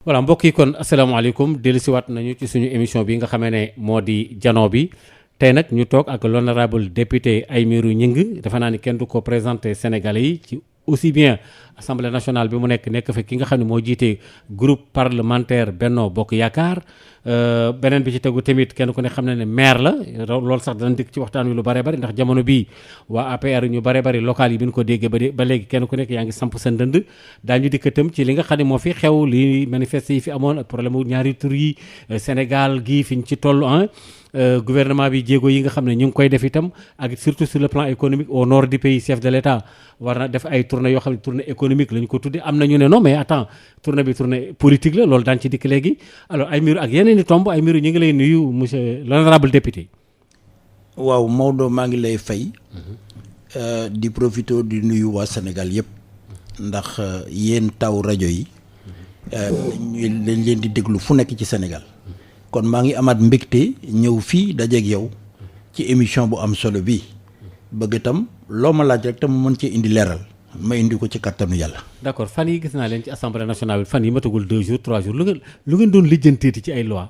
voilà mbokk yi kon asalaamaaleykum dellusiwaat nañu ci suñu émission bi nga xamee ne moo di jano bi tey nag ñu toog ak l'honorable député Aymérou Gningue defe naa ni kenn du ko présenté Sénégalais yi ci aussi bien assemblée nationale bi mu nekk fi ki nga xam ne moo jiite groupe parlementaire Benno Bokk Yaakaar beneen bi ci tegu tamit kenn ku ne xam ne maire la loolu sax dana dikk ci waxtaan wi lu bare bari ndax jamono bii waa APR ñu bare bari local yi bi ñu ko déggee ba léegi kenn ku nekk yaa ngi samp sa ndënd daañu dikk itam ci li nga xam ne moo fi xew li manifeste yi fi amoon ak problème mu ñaari tur yi Sénégal gii fi ñu ci toll gouvernement bi jéego yi nga xam ne ñu ngi koy def itam ak surtout sur le plan économique au nord du pays chef de l'État war na def ay tournée yoo xam ne tournée économique la ñu ko tuddee am na ñu ne non mais attends tournée bi tournée politique la loolu daan ci dikk léegi alors Aymérou ak yeneen i tomb Aymérou ñu ngi lay nuyu monsieur l'honorable député. waaw Maodo maa ngi lay fay. di profité di nuyu waa Sénégal yëpp. ndax yéen taw rajo yi. dañ leen di déglu fu nekk ci Sénégal. kon maa ngi amaat mbégte ñëw fii dajeeg yow ci émission bu am solo bii bëgg itam loo ma laaj rek te mu mën ci indi leeral ma indi ko ci kattanu yàlla. d'accord fan yi gis naa leen ci assemblée nationale bi fan yi matagul 2 jours 3 jours lu ngeen doon lijjanteeti ci ay loi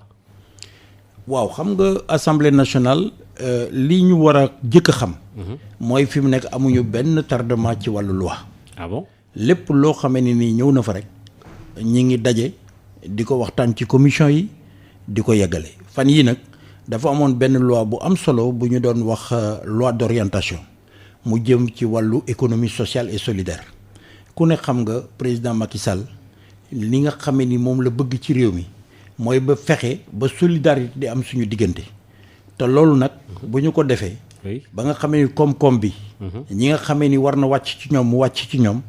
waaw xam nga assemblée nationale li ñu war a jëkk a xam. mooy fi mu nekk amuñu benn tardement ci wàllu loi. ah bon lépp loo xamee ni nii ñëw na fa rek ñi ngi daje di ko waxtaan ci commission yi. di ko yeggale fan yii nag dafa amoon benn loi bu am solo bu ñu doon wax loi d'orientation mu jëm ci wàllu économie sociale et solidaire ku ne xam nga président Macky Sall li nga xamee ni moom la bëgg ci réew mi mooy ba fexe ba solidarité di am suñu diggante te loolu nag bu ñu ko defee ba nga xamee ni koom-koom bi ñi nga xamee ni war na wàcc ci ñoom mu wàcc ci ñoom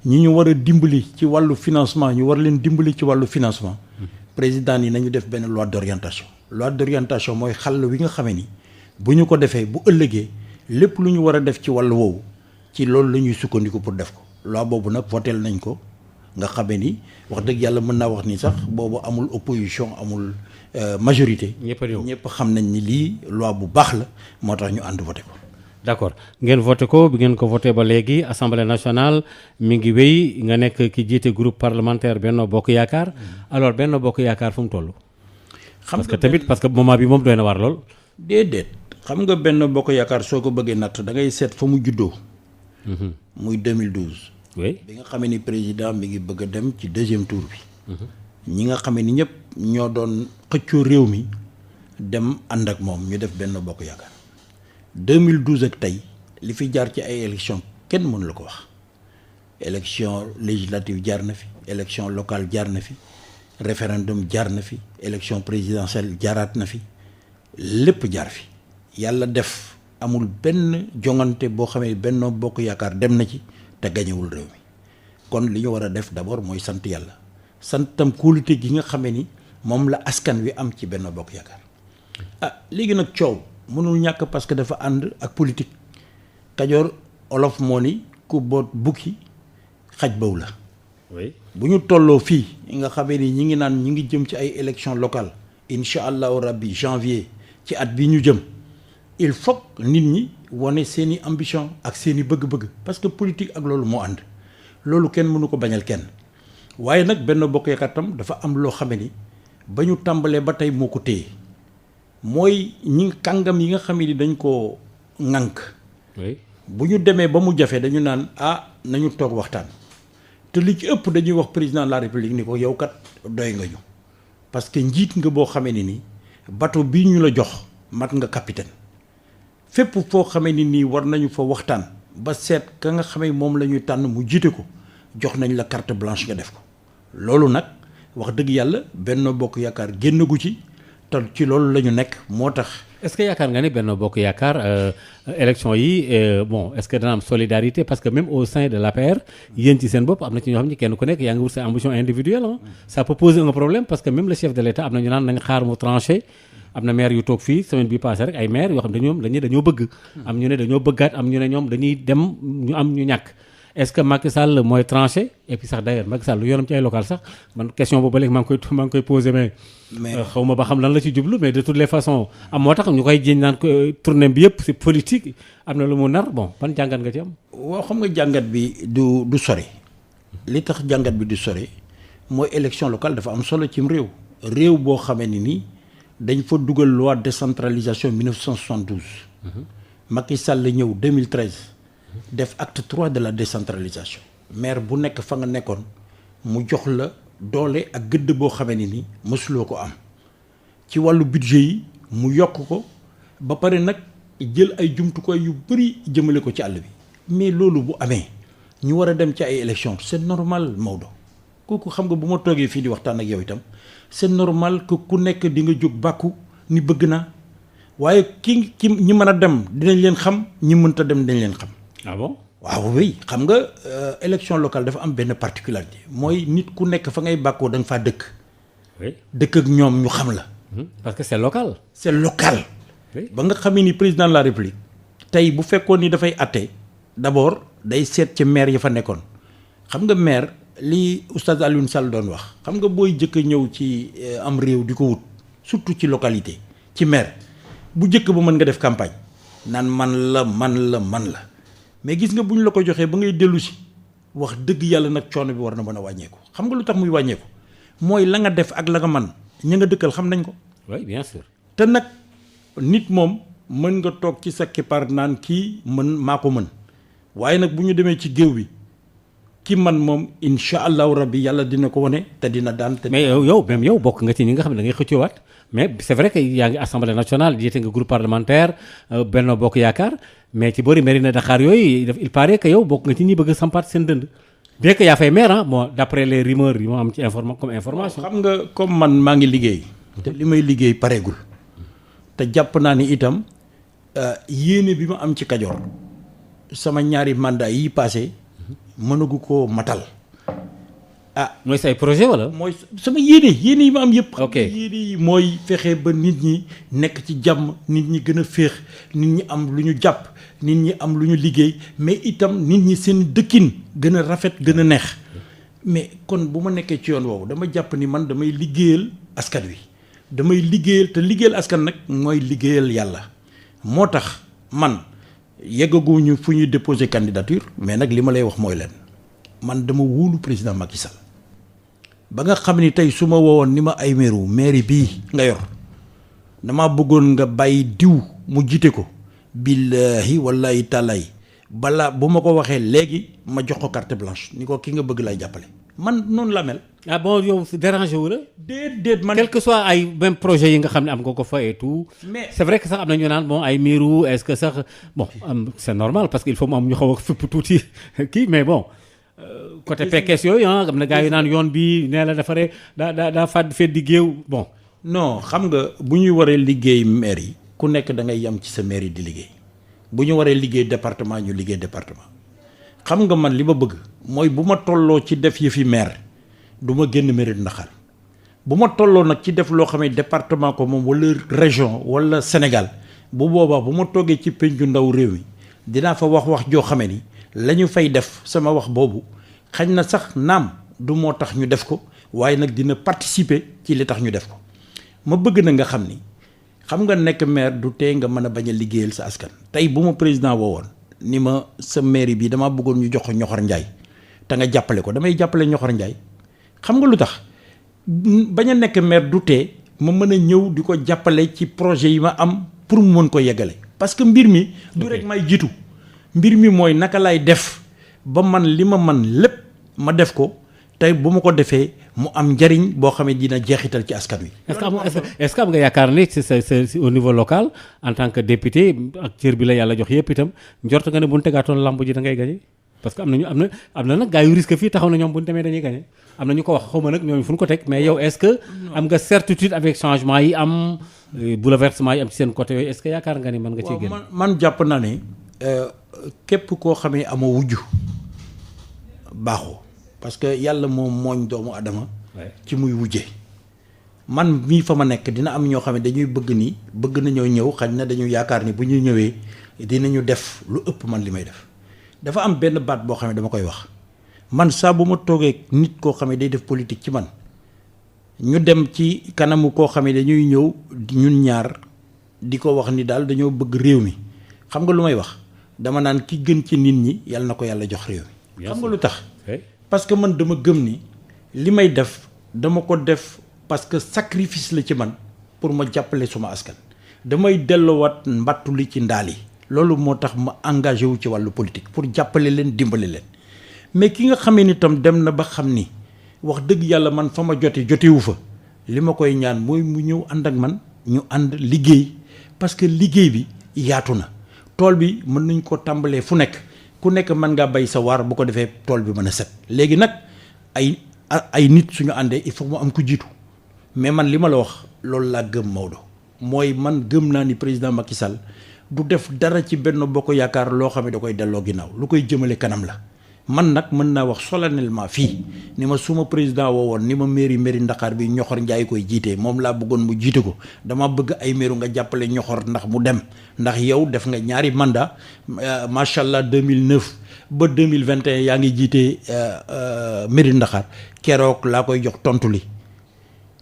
ñi ñu war a dimbali ci wàllu financement ñu war leen dimbali ci wàllu financement président yi nañu def benn loi d'orientation mooy xàll wi nga xamee ni bu ñu ko defee bu ëllëgee lépp lu ñu war a def ci wàllu woowu ci loolu la ñuy sukkandiku pour def ko loi boobu nag voté nañ ko nga xamee ni wax dëgg yàlla mën naa wax ni sax boobu amul opposition amul majorité. ñëpp xam nañ ni lii loi bu baax la moo tax ñu ànd voté ko. d'accord ngeen voté ko bi ngeen ko voté ba léegi assemblée nationale mi ngi wéy nga nekk ki jiite groupe parlementaire Benno Bokk Yaakaar alors Benno Bokk Yaakaar fu mu toll. parce que moment bi moom doy na war lool. déedéet xam nga Benno Bokk Yaakaar soo ko bëggee natt da ngay seet fa mu juddoo. muy 2012. oui bi nga xamee ni président mi ngi bëgg a dem ci 2e tour bi. ñi nga xamee ni ñëpp ñoo doon xëccoo réew mi dem ànd ak moom ñu def Benno Bokk Yaakaar. 2012 ak tey li fi jaar ci ay élection kenn mënu la ko wax élection législative jaar na fi élection locale jaar na fi référendum jaar na fi élection présidentielle jaaraat na fi lépp jaar fi yàlla def amul benn jongante boo xamee Benno Bokk Yaakaar dem na ci te gañewul réew mi kon li ñu war a def d'abord mooy sant yàlla sant tam kóolute gi nga xamee ni moom la askan wi am ci Benno Bokk Yaakaar léegi nag coow mënul ñàkk parce que dafa ànd ak politique Kajoor olof moo ni ku boot bukki xaj baw la. oui bu ñu tolloo fii nga xamee ni ñi ngi naan ñi ngi jëm ci ay élections locales incha allahu rabbi janvier ci at bi ñu jëm il faut nit ñi wane seen i ambition ak seen i bëgg-bëgg parce que politique ak loolu moo ànd loolu kenn mënu ko bañal kenn waaye nag Benno Bokk Yaakaar tam dafa am loo xamee ni ba ñu tàmbalee ba tey moo ko téye. mooy ñi kàngam yi nga xam ni dañ koo ŋànk bu ñu demee ba mu jafe dañu naan nañu toog waxtaan te li ci ëpp dañuy wax président de la république ni ko yow kat doy nga ñu parce que njiit nga boo xamee ni nii bateau bii ñu la jox mat nga capitaine fépp foo xamee ni nii war nañu fa waxtaan ba seet ka nga xamee moom la ñuy tànn mu jiite ko jox nañ la carte blanche nga def ko loolu nag wax dëgg yàlla Benno Bokk Yaakaar génn gu ci te ci loolu la ñu nekk moo tax. est-ce que yaakaar nga ni Benno Bokk Yaakaar élection yi bon est-ce que dana am solidarité parce que même au sein de l'APR yéen ci seen bopp am na ci ñoo xam ne kenn ku nekk yaa ngi wut sa ambition individuelle ça peut poser un problème parce que même le chef de l'État am na ñu naan nañ xaar mu tranché am na maire yu toog fii semaine bi passé rek ay maire yoo xam ne dañoo bëgg. am ñu ne dañoo bëggaat am ñu ne ñoom dañuy dem ñu am ñu ñàkk. est-ce que Macky Sall mooy tranché et puis sax d'ailleurs Macky Sall lu yoonam ci ay local sax man question boobu ba léegi maa ngi koy posé mais xaw ma ba xam lan la ci jublu mais de toutes les façons am moo tax ñu koy jéñ naan ko tournée bi yëpp c'est politique am na lu mu nar bon ban jàngat nga ci am. waaw xam nga jàngat bi du sore li tax jàngat bi du sore mooy élection locale dafa am solo cim réew boo xamee ni nii dañ fa dugal loi décentralisation 1972. Macky Sall la ñëw 2013 def acte 3 de la décentralisation. maire bu nekk fa nga nekkoon mu jox la doole ak gëdd boo xamee ni nii mësuloo ko am ci wàllu budget yi mu yokk ko ba pare nag jël ay jumtukaay yu bëri jëmale ko ci àll bi. mais loolu bu amee ñu war a dem ci ay élections c'est normal Maodo kooku xam nga bu ma toogee fii di waxtaan ak yow itam c'est normal que ku nekk di nga jóg bàkku ni bëgg naa waaye ki ñi mën a dem dinañ leen xam ñi mënta dem dinañ leen xam. ah bon waaw oui xam nga élection locale dafa am benn particularité mooy nit ku nekk fa ngay bàkkoo da nga faa dëkk. oui dëkk ak ñoom ñu xam la. parce que c'est local. c'est local. oui ba nga xamee ni président de la république. tey bu fekkoon ni dafay atte d'abord day seet ci maire yi fa nekkoon xam nga maire li oustaz Alioune Sall doon wax xam nga booy jëkk a ñëw ci am réew di ko wut surtout ci localité ci maire bu jëkk ba mën nga def campagne naan man la mais gis nga bu ñu la ko joxee ba ngay dellu si wax dëgg yàlla nag coono bi war na mën a wàññeeku xam nga lu tax muy wàññeeku mooy la nga def ak la nga man ña nga dëkkal xam nañ ko. oui bien sûr. te nag nit moom mën nga toog ci sa keppaar naan kii maa ko mën waaye nag bu ñu demee ci géew bi ki man moom incha allahu rabbi yàlla dina ko wane te dina daan. mais yow bokk nga ci ñi nga xam ne da ngay xëccoowaat mais c'est vrai que yaa ngi assemblée nationale jiite nga groupe parlementaire Benno Bokk Yaakaar mais ci boori Mérina Dakhar yooyu il paraît que yow bokk nga ci ñi bëgg a sampaat seen dënd. bien que yaa fay maire bon d'après les rumeurs yi ma am ci comme information. xam nga comme man maa ngi liggéey. te li may liggéey pareegul. te jàpp naa ni itam yéene bi ma am ci Kajoor sama ñaari mandat yi passé mënagu koo matal. mooy say projet wala. mooy sama yéene yi ma am yëpp. ok yéene yi mooy fexe ba nit ñi nekk ci jàmm nit ñi gën a féex nit ñi am lu ñu jàpp nit ñi am lu ñu liggéey mais itam nit ñi seen dëkkin gën a rafet gën a neex mais kon bu ma nekkee ci yoon woowu dama jàpp ni man damay liggéeyal askan wi damay liggéeyal te liggéeyal askan nag mooy liggéeyal yàlla moo tax man yeggaguñu fu ñuy déposer candidature mais nag li ma lay wax mooy leen man dama wóolu président Macky Sall ba nga xam ni tey su ma woowoon ni ma ay mairie bii nga yor dama bëggoon nga bàyyi diw mu jiite ko billahi wallahi taalaay balaa bu ma ko waxee léegi ma jox ko carte blanche ni ko ki nga bëgg lay jàppale man noonu la mel. ah bon yow dérangé wu la. déedéet man. quel que soit ay même projet yi nga xam ne am nga ko fa et tout. mais c'est vrai que sax am na ñu naan bon ay miiru est-ce que sax bon c'est normal parce que il faut mu am ñu xaw a fépp tuuti kii mais bon. côté Pekes yooyu am na gars yu naan yoon bi nee la dafa daa fàdd fedd di géew bon. non xam nga bu ñuy waree liggéey maire yi ku nekk da ngay yem ci sa maire yi di liggéey bu ñu waree liggéey département ñu liggéey département xam nga man li ma bëgg mooy bu ma tolloo ci def yëfi maire du ma génn Mérina Dakhar bu ma tolloo nag ci def loo xam ne département ko moom wala région wala Sénégal bu boobaa bu ma toogee ci pencu ndaw réew mi dinaa fa wax joo xamee ni la ñu fay def sama wax boobu xañ na sax naam du moo tax ñu def ko waaye nag dina participer ci li tax ñu def ko ma bëgg na nga xam ni xam nga nekk maire du tee nga mën a bañ a liggéeyal sa askan. tey bu ma président woowoon ni ma sa mairie bi damaa bëggoon ñu jox ko Ñoxor Njaay te nga jàppale ko damay jàppale Ñoxor Njaay xam nga lu tax bañ a nekk maire du tee ma mën a ñëw di ko jàppale ci projet yi ma am pour mu mën ko yeggale parce que mbir mi du rek may jiitu mbir mi mooy naka lay def ba man li ma man lépp ma def ko tey bu ma ko defee mu am njariñ boo xam ne dina jeexital ci askan wi. est-ce que am nga yaakaar ni c'est au niveau local en tant que député ak cër bi la yàlla jox yëpp itam njort nga ne bu ñu tegaatoon lamb ji da ngay gagné parce que am na nag gars yu risque fii taxaw na ñoom bu ñu demee dañuy gagné am na ñu ko wax xaw ma nag ñooñu fu ñu ko teg mais yow est-ce que am nga certitude avec changement yi am bouleversement yi am ci seen côté yooyu est-ce que yaakaar nga ni mën nga cee génn. man jàpp naa ne képp koo xamee amoo wujju baaxoo parce que yàlla moom mooñ doomu adama ci muy wujje man mii fa ma nekk dina am ñoo xam ne dañuy bëgg nañoo ñëw xañ na dañu yaakaar ni bu ñuy ñëwee dinañu def lu ëpp man li may def dafa am benn baat boo xam ne dama koy wax man saa bu ma toogee nit koo xam ne day def politique ci man ñu dem ci kanamu koo xam ne dañuy ñëw ñun ñaar di ko wax ni daal dañoo bëgg réew mi xam nga lu may wax dama naan ki gën ci nit ñi yàlla na ko yàlla jox réew mi xam nga lu tax parce que man dama gëm ni li may def dama ko def parce que sacrifice la ci man pour ma jàppale suma askan. damay delloowaat mbattu li ci ndaal yi. loolu moo tax ma engagé wu ci wàllu politique pour jàppale leen dimbale leen mais ki nga xamee ni tam dem na ba xam ni wax dëgg yàlla man fa ma jotewu fa li ma koy ñaan mooy mu ñëw ànd ak man ñu ànd liggéey parce que liggéey bi yaatu na tool bi mën nañ ko tàmbalee fu nekk ku nekk mën ngaa bay sa waar bu ko defee tool bi mën a set léegi nag ay nit suñu àndee il faut mu am ku jiitu mais man li ma la wax loolu laa gëm Maodo mooy man gëm naa ni président Macky Sall du def dara ci Benno Bokk Yaakaar loo xam ne da koy delloo ginnaaw lu koy jëmale kanam la man nag mën naa wax solennellement fii ni ma suma président woowoon ni ma mairie Ndakaar bi Ñoxor Njaay koy jiitee moom laa bëggoon mu jiite ko dama bëgg ay mairu nga jàppale Ñoxor ndax mu dem ndax yow def nga ñaari mandat macha allah 2009 ba 2021 yaa ngi jiitee mairie Ndakaar keroog laa koy jox tontu li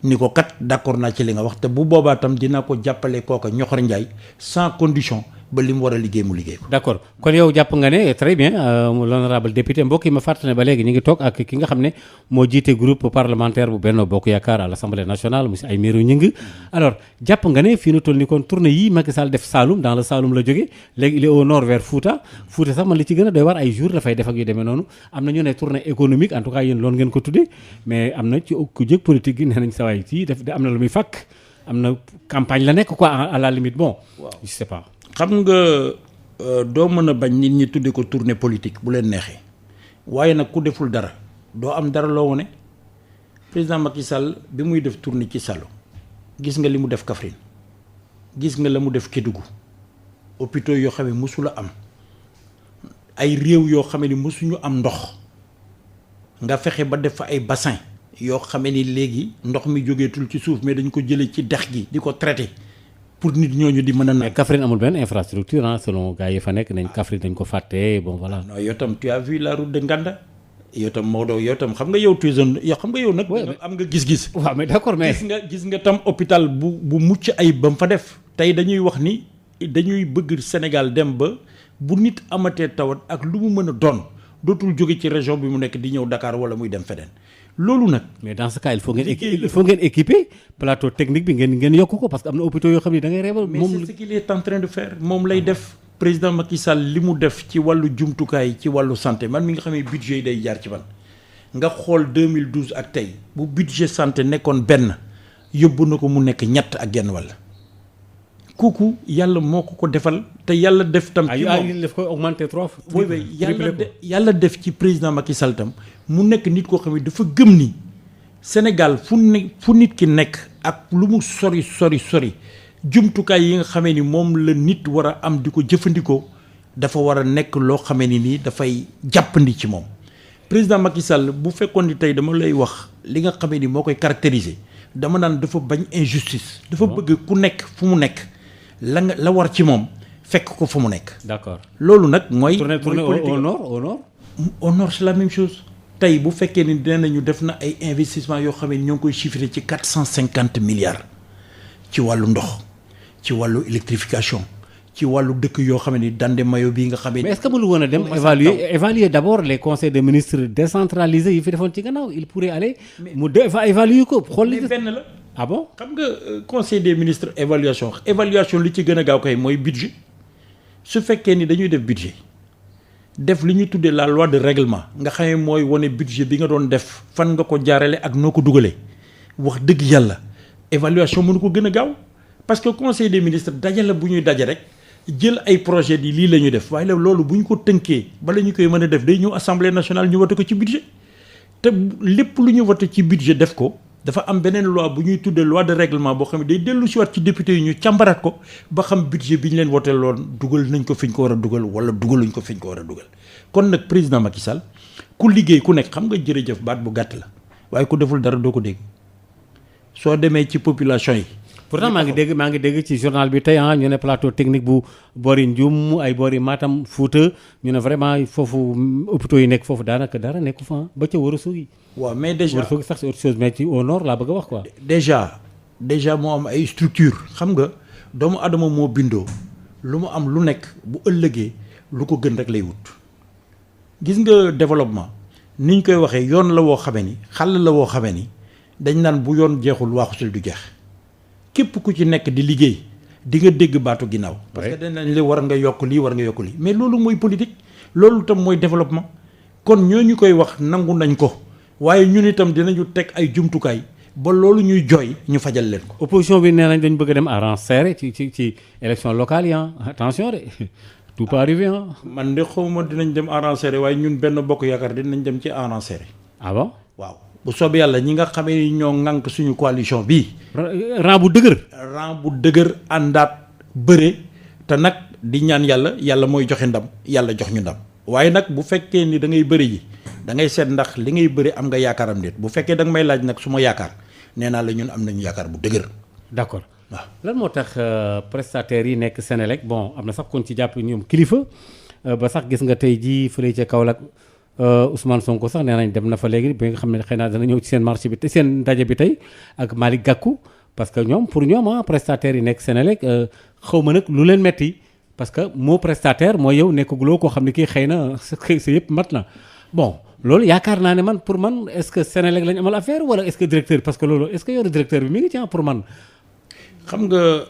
ni ko kat d'accord naa ci li nga wax te bu boobaa tam dinaa ko jàppale kooka Ñoxor Njaay sans condition ba li mu war a liggéey mu liggéey ko. d'accord kon yow jàpp nga ne très bien l'honorable député mbokk yi ma fàttali ne ba léegi ñu ngi toog ak ki nga xam ne moo jiite groupe parlementaire bu Benno Bokk Yaakaar à l'Assemblée nationale monsieur Aymérou Gningue alors jàpp nga ne fii nu toll ni kon tournée yii Macky Sall def Saloum dans le Saloum la jógee léegi il est au nord vers Fouta sax man li ci gën a doy war ay jours dafay def ak yu demee noonu am na ñu ne tournée économique en tout cas yéen loolu ngeen ko tuddee mais am na ci ku jëg politique gi nee nañ sa waay fii def am na lu muy fàkk am na campagne la nekk quoi à la limite bon je sais pas. xam nga doo mën a bañ nit ñi tudde ko tournée politique bu leen neexee waaye nag ku deful dara doo am dara loo wone président Macky Sall bi muy def tournée ci Saloum gis nga li mu def Kaffrine gis nga la mu def Kédougou hôpitaux yoo xam ne mosula am ay réew yoo xam ne mosuñu am ndox nga fexe ba def fa ay bassin yoo xam ni léegi ndox mi jógeetul ci suuf mais dañ ko jëlee ci dex gi di ko traité pour nit ñooñu di mën a. mais Kaffrine amul benn infrastructure ah selon gars yi fa nekk nañ Kaffrine dañ ko fàtte bon voilà. non yow tam tu as vu la route de Nganda yow tam Maodo yow tam xam nga yow tu es yow xam nga yow nag. am nga gis-gis. waaw mais d'accord mais gis nga tam hôpital bu mucc ayib ba mu fa def. tey dañuy wax ni dañuy bëgg Sénégal dem ba bu nit amatee tawat ak lu mu mën a doon dootul jóge ci région bi mu nekk di ñëw Dakar wala muy dem feneen. loolu nag. mais dans ce cas il faut ngeen équiper plateau technique bi ngeen yokk ko parce que am na hôpitaux yoo xam ne da ngay reebal. mais c'est ce qu'il est en train de faire moom lay def. président Macky Sall li mu def ci wàllu jumtukaay ci wàllu santé man mi nga xam ne budget yi day jaar ci man nga xool 2012 ak tey bu budget santé nekkoon benn yóbbu na ko mu nekk ñett ak genn wàll. kooku yàlla moo ko defal te yàlla def tam. ci moom daf koy augmenter 3 fois. yàlla def ci président Macky Sall tam mu nekk nit koo xam ne dafa gëm ni Sénégal fu nit ki nekk ak lu mu sori jumtukaay yi nga xamee ni moom la nit war a am di ko jëfandikoo dafa war a nekk loo xamee ni nii dafay jàppandi ci moom. président Macky Sall bu fekkoon ni tey dama lay wax li nga xamee ni moo koy caractériser dama naan dafa bañ injustice. dafa bëgg ku nekk fu mu nekk. la war ci moom fekk ko fu mu nekk. d'accord loolu nag mooy. tourner au nord c'est la même chose. tey bu fekkee ni dinañu def na ay investissement yoo xam ne ñoo ngi koy chiffrer ci 450 milliards ci wàllu ndox ci wàllu électrification ci wàllu dëkk yoo xam ne dande mayo bii nga xam ne. mais est-ce que mënu woon a dem évaluer d'abord les conseils de ministres décentralisés yi fi defoon ci gannaaw il pourrait aller mu évaluer ko xool li benn la. ah bon xam nga conseil des ministres évaluation li ci gën a gaaw kay mooy budget su fekkee ni dañuy def budget def li ñuy tuddee la loi de règlement nga xamee mooy wane budget bi nga doon def fan nga ko jaarale ak noo ko dugalee wax dëgg yàlla évaluation mënu ko gën a gaaw parce que conseil des ministres dajale bu ñuy daje rek jël ay projet di lii la ñuy def waaye loolu bu ñu ko tënkee bala ñu koy mën a def day ñëw assemblée nationale ñu wote ko ci budget te lépp lu ñu wote ci budget def ko. dafa am beneen loi bu ñuy tuddee loi de règlement boo xam ne day dellu si waat ci député yi ñu càmbaraat ko ba xam budget bi ñu leen woteel loon dugal nañ ko fi ñu ko war a dugal wala dugaluñ ko fi ñu ko war a dugal kon nag président Macky Sall ku liggéey ku nekk xam nga jërëjëf baat bu gàtt la waaye ku deful dara doo ko dégg soo demee ci population yi. pourtant maa ngi dégg ci journal bi tey ñu ne plateau technique bu boori Ndioum ay boori Matam Fouta ñu ne vraiment foofu hôpitaux yi nekk foofu daanaka dara nekku fa ba ca Ourossogui. waaw mais déjà Ourossogui sax c'est autre chose mais ci au nord laa bëgg a wax quoi. déjà moo am ay structure xam nga doomu adama moo bindoo lu mu am lu nekk bu ëllëgee lu ko gën rek lay wut. gis nga développement ni ñu koy waxee yoon la woo xamee ni xàll la woo xamee ni dañ naan bu yoon jeexul waaxusul du jeex képp ku ci nekk di liggéey di nga dégg baatu ginnaaw. parce que dañ nañ li war nga yokk lii war nga yokk lii mais loolu mooy politique loolu tam mooy développement kon ñooñu koy wax nangu nañ ko waaye ñun itam dinañu teg ay jumtukaay ba loolu ñuy jooy ñu fajal leen ko. opposition bi nee nañ dañ bëgg a dem à rang serré ci élection locale yi attention de tout peut arriver man de xawma dinañ dem à rang serré waaye ñun benn bokk yaakaar dinañ dem ci à rang serré. ah bon waaw bu soobee yàlla ñi nga xamee ni ñoo ŋànk suñu coalition bii. rang bu dëgër. rang bu dëgër àndaat bëre te nag di ñaan yàlla mooy joxe ndam yàlla jox ñu ndam waaye nag bu fekkee ni da ngay bëri ji da ngay seet ndax li ngay bëri am nga yaakaaram déet bu fekkee da nga may laaj nag su ma yaakaar nee naa la ñun am nañu yaakaar bu dëgër. d'accord waaw lan moo tax prestataires yi nekk Senelec bon am na sax kon ci jàpp ñoom kilifa ba sax gis nga tey jii fële ca Kaolack Ousmane Sonko sax nee nañ dem na fa léegi bi nga xam ne xëy na dana ñëw ci seen marché bi te seen ndaje bi tey ak Malick Gakou parce que ñoom pour ñoom prestataires yi nekk Senelec xaw ma nag lu leen metti parce que moo prestataire mooy yow nekkaguloo koo xam ne kii xëy na sa yëpp mat na bon loolu yaakaar naa ne man pour man est-ce que Senelec lañ amal affaire wala est-ce que directeur parce que loolu est-ce que yoru directeur bi mi ngi ci pour man. xam nga.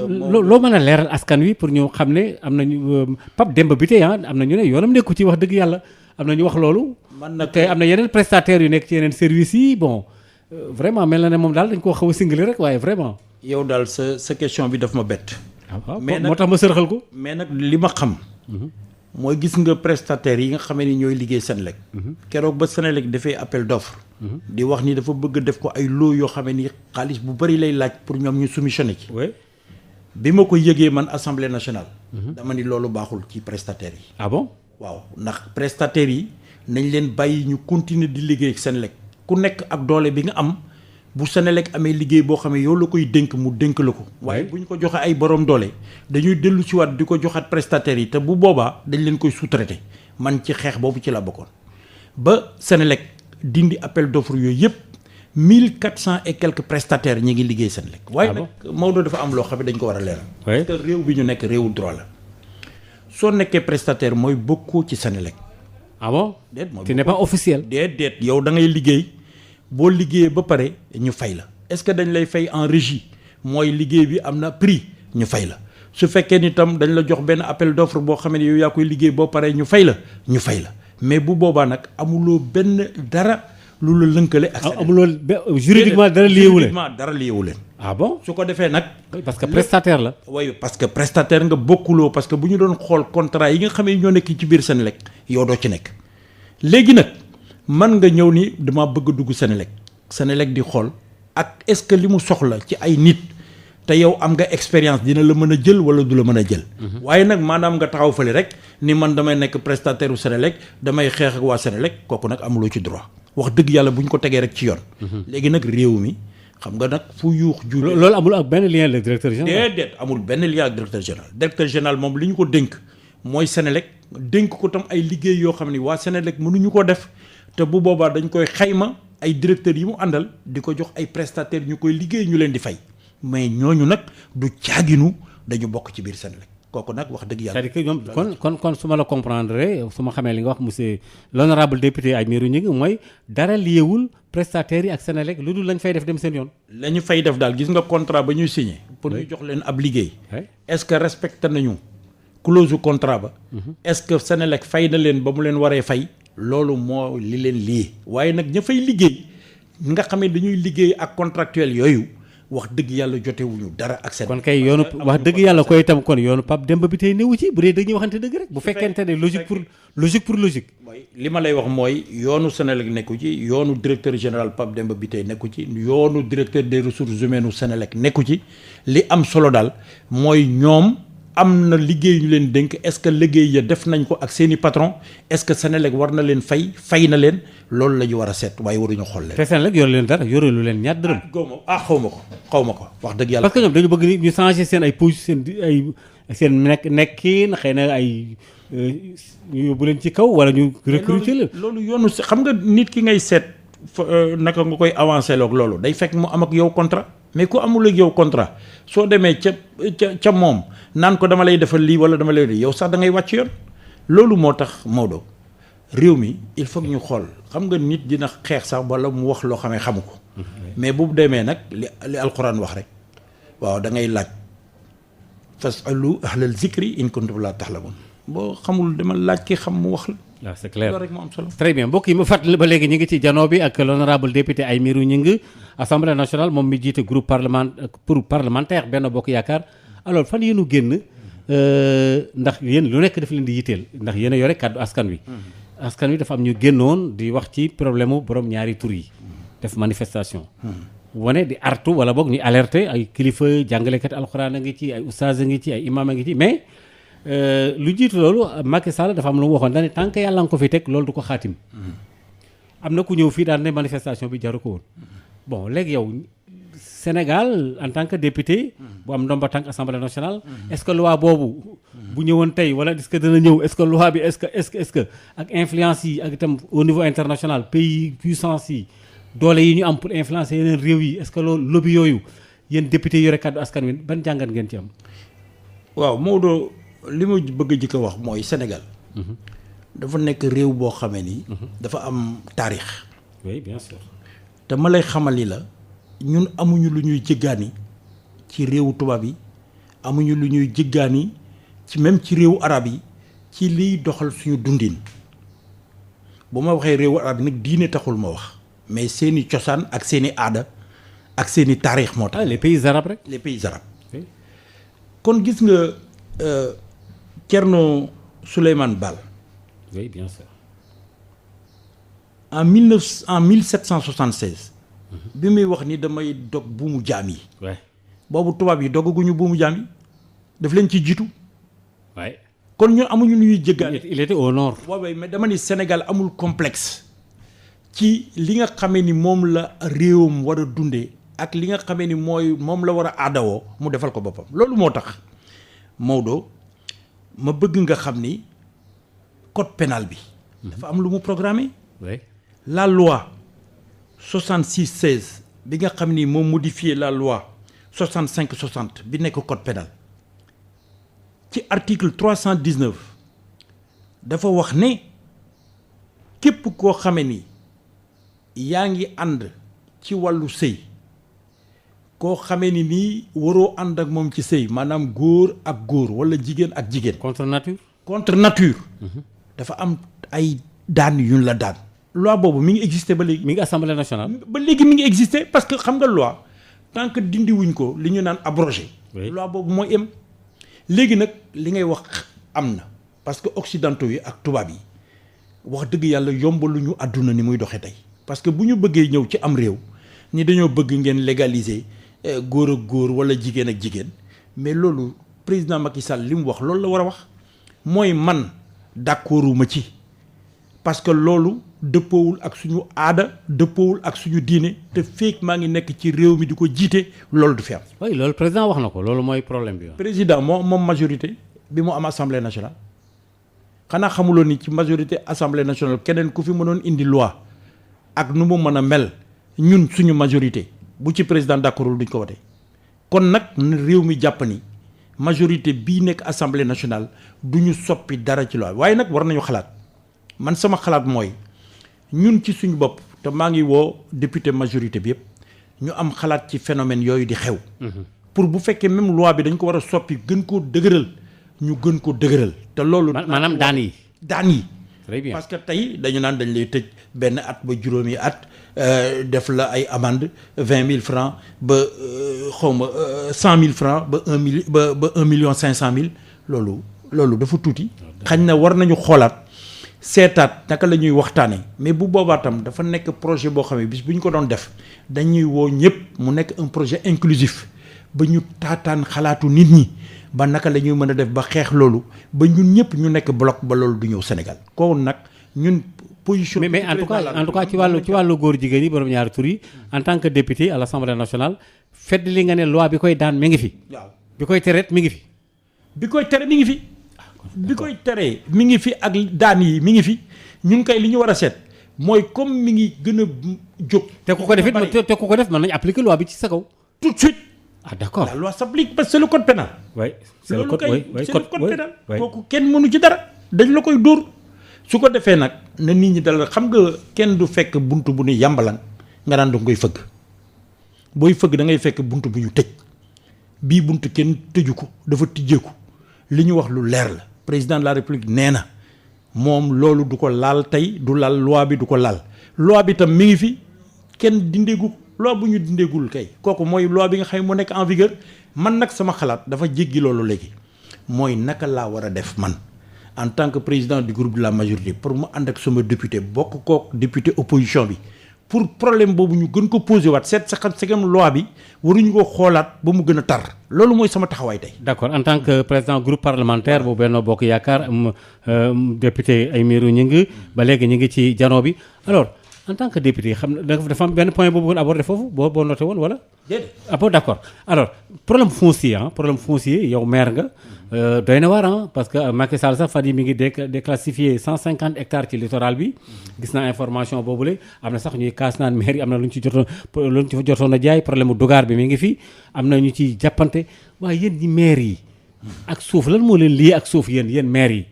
loo mën a leeral askan wi pour ñu xam ne am nañu Pape Demba Bitèye am na ñu ne yoonam nekku ci wax dëgg yàlla am na ñu wax loolu. man nag te am na yeneen prestataires yu nekk ci yeneen services yi bon vraiment mel na ne moom daal dañ koo xaw a singali rek waaye vraiment. yow daal sa question bi daf ma bett. mais moo tax ma sërxal ko. mais nag li ma xam. mooy gis nga prestataires yi nga xamee ni ñooy liggéey Senelec. keroog ba Senelec dafay appel d'offre. di wax ni dafa bëgg def ko ay lot yoo xamee ni xaalis bu bari lay laaj pour ñoom ñu soumissionné ci. bi ma ko yëgee man assemblée nationale. dama ni loolu baaxul ci prestataires yi. ah bon waaw ndax prestataires yi nañ leen bàyyi ñu continuer di liggéey ak Senelec ku nekk ak doole bi nga am bu Senelec amee liggéey boo xam ne yow la koy dénk mu dénk la ko. waaye bu ñu ko joxe ay borom doole dañuy dellu si waat di ko joxaat prestataires yi te bu boobaa dañ leen koy sous-traité man ci xeex boobu ci la bokkoon. ba Senelec dindi appel d'offre yooyu yëpp 1400 et quelques prestataires ñi ngi liggéey Senelec. waaye nag Maodo dafa am loo xam ne dañ ko war a leeral. parce que réew bi ñu nekk réewu droit la. soo nekkee prestataire mooy bokkoo ci Senelec. ah bon déet mooy tu n'es pas officiel. déet yow da ngay liggéey boo liggéeyee ba pare ñu fay la est-ce que dañ lay fay en régie mooy liggéey bi am na prix ñu fay la su fekkee ni tam dañ la jox benn appel d'offre boo xam ne yow yaa koy liggéey boo pare ñu fay la mais bu boobaa nag amuloo benn dara lu la lënkale ak Senelec. amuloo juridiquement dara liyewu leen dara liyewu leen. ah bon su ko defee nag. parce que prestataire la. oui parce que prestataire nga bokkuloo parce que bu ñu doon xool contrat yi nga xam ne ñoo nekk ci biir Senelec yow doo ci nekk. léegi nag man nga ñëw ni dama bëgg a dugg Senelec di xool ak est-ce que li mu soxla ci ay nit te yow am nga expérience dina la mën a jël wala du la mën a jël. waaye nag maanaam nga taxaw fële rek ni man damay nekk prestataire u Senelec damay xeex ak waa Senelec kooku nag amuloo ci droit wax dëgg yàlla bu ñu ko tegee rek ci yoon. léegi nag réew mi. xam nga nag fu yuux ju loolu amul ak benn lien le directeur général. déedéet amul benn lien ak directeur général moom li ñu ko dénk mooy Senelec dénk ko tam ay liggéey yoo xam ni waa Senelec mënuñu ko def te bu boobaa dañ koy xayma ay directeurs yi mu àndal di ko jox ay prestataires ñu koy liggéey ñu leen di fay mais ñooñu nag du caaginu dañu bokk ci biir Senelec kooku nag wax dëgg yàlla. c'est-à-dire que ñoom kon su ma la comprendre su ma xamee li nga wax monsieur l'honorable député Aymérou Gningue mooy dara liyeewul prestataires yi ak Senelec lu dul lañ fay def dem seen yoon. la ñu fay def daal gis nga contrat ba ñuy signé. pour ñu jox leen ab liggéey. est-ce que respecté nañu clause contrat ba. est-ce que Senelec fay na leen ba mu leen waree fay. loolu moo li leen lii. waaye nag ña fay liggéey nga xam ne dañuy liggéey ak contractuel yooyu wax dëgg yàlla jotewuñu dara ak Senelec. kon kay yoonu wax dëgg yàlla koy itam kon yoonu Pape Demba Bitèye newu ci bu dee dañuy waxante dëgg rek. bu fekkente ne logique pour logique. mooy li ma lay wax mooy yoonu Senelec nekku ci yoonu directeur général Pape Demba Bitèye nekku ci yoonu directeur des ressources humaines u Senelec nekku ci li am solo daal mooy ñoom am na liggéey ñu leen dénk est-ce que liggéey ya def nañ ko ak seeni patron est-ce que Senelec war na leen fay na leen loolu la ñu war a seet waaye waruñu xool leen. te Senelec yore leen dara yore lu leen ñaar dërëm. xaw ma ko wax dëgg yàlla. parce que ñoom dañu bëgg ñu changer seen ay position seen nekkin xëy na ay ñu yóbbu leen ci kaw wala ñu recruter leen. loolu yoonu xam nga nit ki ngay seet naka nga koy avancer loog loolu day fekk mu am ak yow contrat mais ku amul ak yow contrat soo demee ca moom naan ko dama lay defal lii wala dama lay yow sax da ngay wàcc yoon loolu moo tax Maodo réew mi il faut que ñu xool xam nga nit dina xeex sax wala mu wax loo xam ne xamu ko mais bu demee nag li alquran wax rek waaw da ngay laaj fasalu ahlal zikri in kuntum la tahlamun boo xamul dama laaj ki xam mu wax la. waaw c'est clair loolu rek moo am solo. très bien mbokk yi ma fàttali ba léegi ñu ngi ci janoo bi ak l'honorable député Aymérou Gningue assemblée nationale moom mi jiite groupe parlementaire Benno Bokk Yaakaar alors fan yéenu génn ndax yéen lu nekk daf leen di yitteel ndax yéen a yore kàddu askan wi. askan wi dafa am ñu génnoon di wax ci problème mu borom ñaari tur yi. def manifestation. wane di artu wala boog ñu alerter ay kilifa jàngalekat alxuraan a ngi ci ay oustaz a ngi ci ay imam a ngi ci mais lu jiitu loolu Macky Sall dafa am lu mu waxoon dañ ne tant que yàlla nga ko fi teg loolu du ko xaatim. am na ku ñëw fii daan ne manifestation bi jaru ko woon. bon léegi yow Sénégal en tant que député. bu am ndomba tànk assemblée nationale. est-ce que loi boobu. bu ñëwoon tey wala est-ce que dana ñëw est-ce que loi bi est-ce que ak influence yi ak itam au niveau international pays puissance yi. doole yi ñu am pour influencer yeneen réew yi est-ce que loolu lobby yooyu yéen député yore kàddu askan wi ban jàngat ngeen ci am. waaw Maodo li ma bëgg a jëkk a wax mooy Sénégal. dafa nekk réew boo xamee ni. dafa am taarix. oui bien sûr. te ma lay xamal ni la ñun amuñu lu ñuy jëggaani ci réewu tubaab yi amuñu lu ñuy jëggaani ci même ci réewu arab yi ci liy doxal suñu dundin bu ma waxee réewu arab yi nag diine taxul ma wax. mais seeni cosaan ak seeni aada ak seeni taarix moo tax. les pays arabes rek. les pays arabes. kon gis nga Thierno Souleymane Baal. oui bien sûr. en 1776. bi muy wax ni damay dog buumu jaam yi. waay boobu tubaab yi dogaguñu buumu jaam yi daf leen ci jiitu. waay kon ñun amuñu lu ñuy jéggaane. il était au nord. waaw mais dama ni Sénégal amul complexe. ci li nga xamee ni moom la réewam war a dundee ak li nga xamee ni moom la war a aadawoo mu defal ko boppam loolu moo tax Maodo ma bëgg nga xam ni code pénal bi. dafa am lu mu programmé. oui la loi 66-16 bi nga xam ni moom modifié la loi 65-60 bi nekk code pénal ci article 319 dafa wax ne képp koo xamee ni. yaa ngi ànd ci wàllu sëy koo xamee ni nii waroo ànd ak moom ci sëy maanaam góor ak góor wala jigéen ak jigéen. contre nature. contre nature. dafa am ay daan yuñ la daan. loi boobu mi ngi existé ba léegi. mi ngi assemblée nationale. ba léegi mi ngi existé parce que xam nga loi tant que dindi wuñ ko li ñu naan abrogé. loi boobu mooy em. léegi nag li ngay wax am na parce que occidentaux yi ak tubaab yi wax dëgg yàlla yombaluñu àdduna ni muy doxee tey. parce que bu ñu bëggee ñëw ci am réew ni dañoo bëgg ngeen légaliser góor ak góor wala jigéen ak jigéen mais loolu président Macky Sall li mu wax loolu la war a wax mooy man d'accorduma ci parce que loolu dëppoowul ak suñu aada dëppoowul ak suñu diine te feek maa ngi nekk ci réew mi di ko jiite loolu du fi am. oui loolu président wax na ko loolu mooy problème bi. président moom majorité bi mu am assemblée nationale xanaa xamuloo ni ci majorité assemblée nationale keneen ku fi mënoon indi loi. ak nu mu mën a mel ñun suñu majorité bu ci président d'accordul duñ ko wote kon nag réew mi jàpp ni majorité bii nekk assemblée nationale du ñu soppi dara ci loi waaye nag war nañu xalaat man sama xalaat mooy ñun ci suñu bopp te maa ngi woo député majorité bi yëpp ñu am xalaat ci phénomène yooyu di xew. pour bu fekkee même loi bi dañ ko war a soppi gën koo dëgëral ñu gën ko dëgëral. te loolu maanaam daan yi. daan yi. très bien parce que tey dañu naan dañ lay tëj benn at ba juróomi at def la ay amende 20 000 francs ba xawma 100 000 francs ba 1,5 million loolu dafa tuuti. xañ na war nañu xoolaat seetaat naka la ñuy waxtaanee mais bu boobaa tam dafa nekk projet boo xam ne bis bu ñu ko doon def dañuy woo ñëpp mu nekk un projet inclusif ba ñu taataan xalaatu nit ñi. ba naka la ñuy mën a def ba xeex loolu ba ñun ñëpp ñu nekk bloc ba loolu du ñëw Sénégal kooku nag ñun position. mais en tout cas ci wàllu góor jigéen yi borom ñaari tur yi en tant que député à l'Assemblée nationale fedd li nga ne loi bi koy daan mi ngi fi. waaw bi koy tereet mi ngi fi. bi koy tere mi ngi fi. bi koy teree mi ngi fi ak daan yi mi ngi fi ñun kay li ñu war a seet mooy comme mi ngi gën a jóg. te ku ko def it te ku ko def mën nañu appliquer loi bi ci sa kaw. tout de suite. ah d'accord la loi s'applique parce que c'est le code pénal. oui c'est le code pénal. kooku kenn mënu ci dara dañ la koy dóor su ko defee nag na nit ñi dal xam nga kenn du fekk bunt bu ne yàmbalan nga naan danga koy fëgg booy fëgg da ngay fekk bunt bu ñu tëj bii bunt kenn tëju ko dafa tijjeeku li ñu wax lu leer la président de la république nee na moom loolu du ko laal tey du laal loi bi du ko laal loi bi tam mi ngi fi kenn dindeegu loi bu ñu dindeegul kay kooku mooy loi bi nga xam ne moo nekk en vigueur man nag sama xalaat dafa jéggi loolu léegi mooy naka laa war a def man en tant que président du groupe de la majorité pour mu ànd ak sama député bokk kook député opposition bi pour problème boobu ñu gën ko posé waat seet sa xam segam loi bi waruñu ko xoolaat ba mu gën a tar loolu mooy sama taxawaay tey. d'accord en tant que président groupe parlementaire bu Benno Bokk Yaakaar député Aymérou Gningue ba léegi ñu ngi ci janoo bi alors en tant que député xam na dafa am benn point boobu bëggoon aborder foofu boo noté woon wala. déedéet ah bon d'accord alors problème foncier yow maire nga doy na waar parce que Macky Sall sax fan yi mi ngi déclassifié 150 hectares ci littoral bi gis naa information boobule am na sax ñuy kaas naan maire yi am na lu ñu ci jotoon a jaay problème mu dugaar bi mi ngi fi am na ñu ciy jàppante waaye yéen ñi maire yi ak suuf lan moo leen lii ak suuf yéen maire yi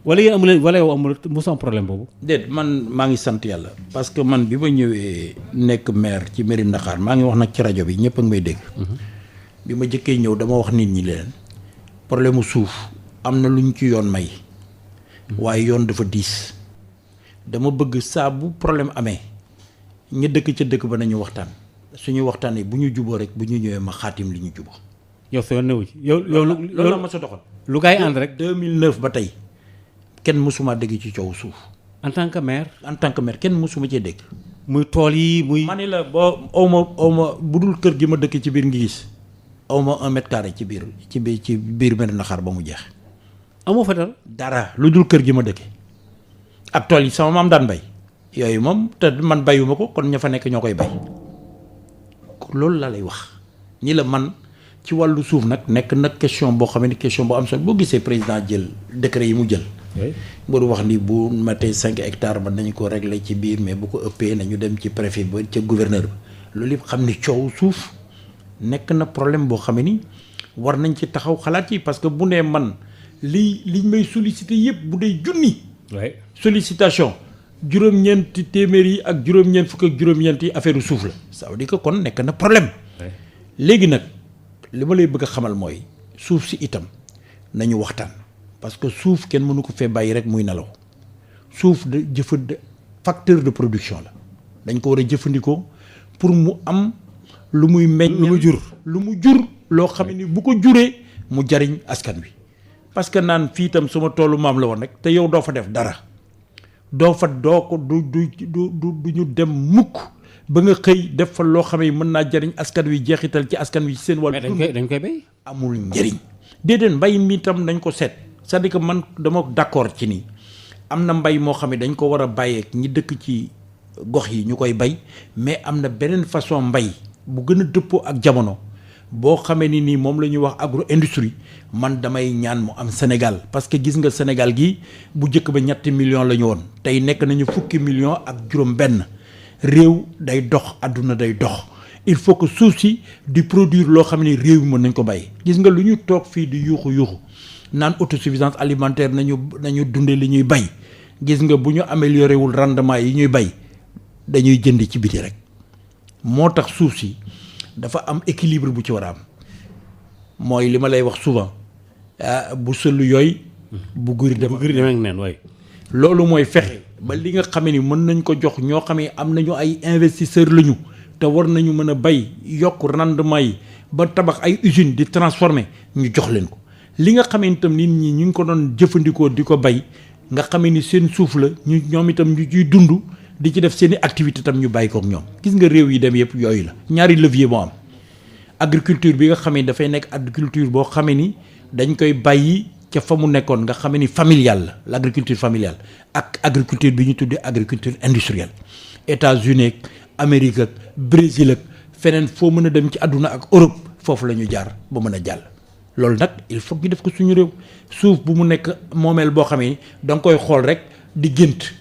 wala yéen amu leen wala yow amul mosom problème boobu. déet man maa ngi sant yàlla parce que man bi ma ñëwee nekk maire ci mairie Ndakaar maa ngi wax nag ci rajo bi ñëpp a ngi may dégg. bi ma jëkkee ñëw dama wax nit ñi leen problème mu suuf am na lu ñu ci yoon may. waaye yoon dafa diis. dama bëgg saa bu problème amee ñu dëkk ca dëkk ba nañu waxtaan suñu waxtaanee bu ñu juboo rek bu ñu ñëwee ma xaatim li ñu juboo. yow sa yoon newu ci yow loolu la ma sa doxal. lu gaay ànd rek 2009 ba tey. kenn mësuma dégg ci coow suuf. en tant que maire. kenn mësuma cee dégg. muy tool yi muy. ma ne la boo aw ma bu dul kër gi ma dëkk ci biir ngi gis aw ma 1 mètre carré ci biir mel na xar ba mu jeex. amoo fa dara lu dul kër gi ma dëkke ak tool yi sama maam daan bay yooyu moom te man bayuma ko kon ña fa nekk ñoo koy bay loolu laa lay wax ni la man ci wàllu suuf nag nekk nag question boo xam ne question boo am solo boo gisee président jël décret yi mu jël. mburu wax ni bu matee 5 hectares ba nañu ko régler ci biir mais bu ko ëppee nañu dem ci préfet ba ca gouverneur ba loolu yëpp xam ni coow suuf nekk na problème boo xam ni war nañ ci taxaw xalaat yi parce que bu nee man liñ may sollicité yëpp bu dee junni. sollicitation juróom-ñeenti téeméer yi ak juróom-ñeent fukk ak juróom-ñeent yi affaire suuf la ça veut dire que kon nekk na problème. léegi nag li ma lay bëgg a xamal mooy suuf si itam nañu waxtaan. parce que suuf kenn mënu ko fee bàyyi rek muy nelaw suuf de facteur de production la dañ ko war a jëfandikoo pour mu am lu muy meññ lu mu jur loo xam ne ni bu ko juree mu jariñ askan wi parce que naan fii itam sama toolu maam la woon rek te yow doo fa def dara doo ko du ñu dem mukk ba nga xëy def fa loo xam ne mën naa jariñ askan wi jeexital ci askan wi seen wàllu dañ koy bay amul njëriñ déedéet mbay mi itam dañ ko seet c'est-à-dire que man dama d'accord ci nii am na mbay moo xam ne dañ ko war a bàyyeek ñi dëkk ci gox yi ñu koy bay mais am na beneen façon mbay bu gën a dëppoo ak jamono boo xamee ni nii moom la ñuy wax agro industrie man damay ñaan mu am Sénégal parce que gis nga Sénégal gi bu njëkk ba 3 millions la ñu woon tey nekk nañu 10 millions ak juróom-benn réew day dox àdduna day dox il faut que suuf si di produire loo xam ne réew mi mën nañ ko bàyyi. gis nga lu ñu toog fii di yuuxu naan autosuffisance alimentaire nañu dunde li ñuy bay gis nga bu ñu amélioré wul rendement yi ñuy bay dañuy jënd ci biti rek moo tax suuf si dafa am équilibre bu ci war a am mooy li ma lay wax souvent bu sëlu yooyu bu guri demee neen waay loolu mooy fexe ba li nga xamee ni mën nañ ko jox ñoo xamee am nañu ay investisseurs lañu te war nañu mën a bay yokk rendement yi ba tabax ay usines di transformer ñu jox leen ko li nga xamee itam nit ñi ñu ngi ko doon jëfandikoo di ko bay nga xamee ni seen suuf la ñu ñoom itam ñu ciy dund di ci def seen i activité tam ñu bàyyi kook ñoom gis nga réew yi dem yëpp yooyu la ñaari levier moo am agriculture bi nga xamee dafay nekk agriculture boo xamee ni dañ koy bàyyi ca fa mu nekkoon nga xamee ni familiale la l' agriculture familiale ak agriculture bi ñu tuddee agriculture industrielle États-Unis ak Amérique ak Brésil ak feneen foo mën a dem ci àdduna ak Europe foofu la ñu jaar ba mën a jàll loolu nag il faut ñu def ko suñu réew suuf bu mu nekk moomeel boo xamee ni da nga koy xool rek di gént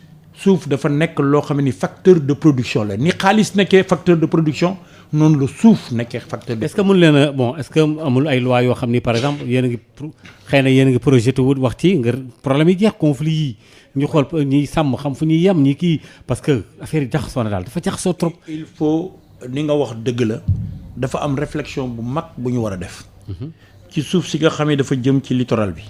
suuf dafa nekk loo xam ni facteur de production la ni xaalis nekkee facteur de production noonu la suuf nekkee facteur de. est-ce que mun leen a bon est-ce que amul ay loi yoo xam ni par exemple yéen a ngi xëy na yéen a ngi projeté wut wax ci ngir problème yi jeex conflit yi ñu xool ñiy sàmm xam fu ñuy yem ñi kii parce que affaire yi jaxasoo na daal dafa jaxasoo trop. il faut ni nga wax dëgg la dafa am réflexion bu mag bu ñu war a def. ci suuf si nga xam ne dafa jëm ci littoral bi.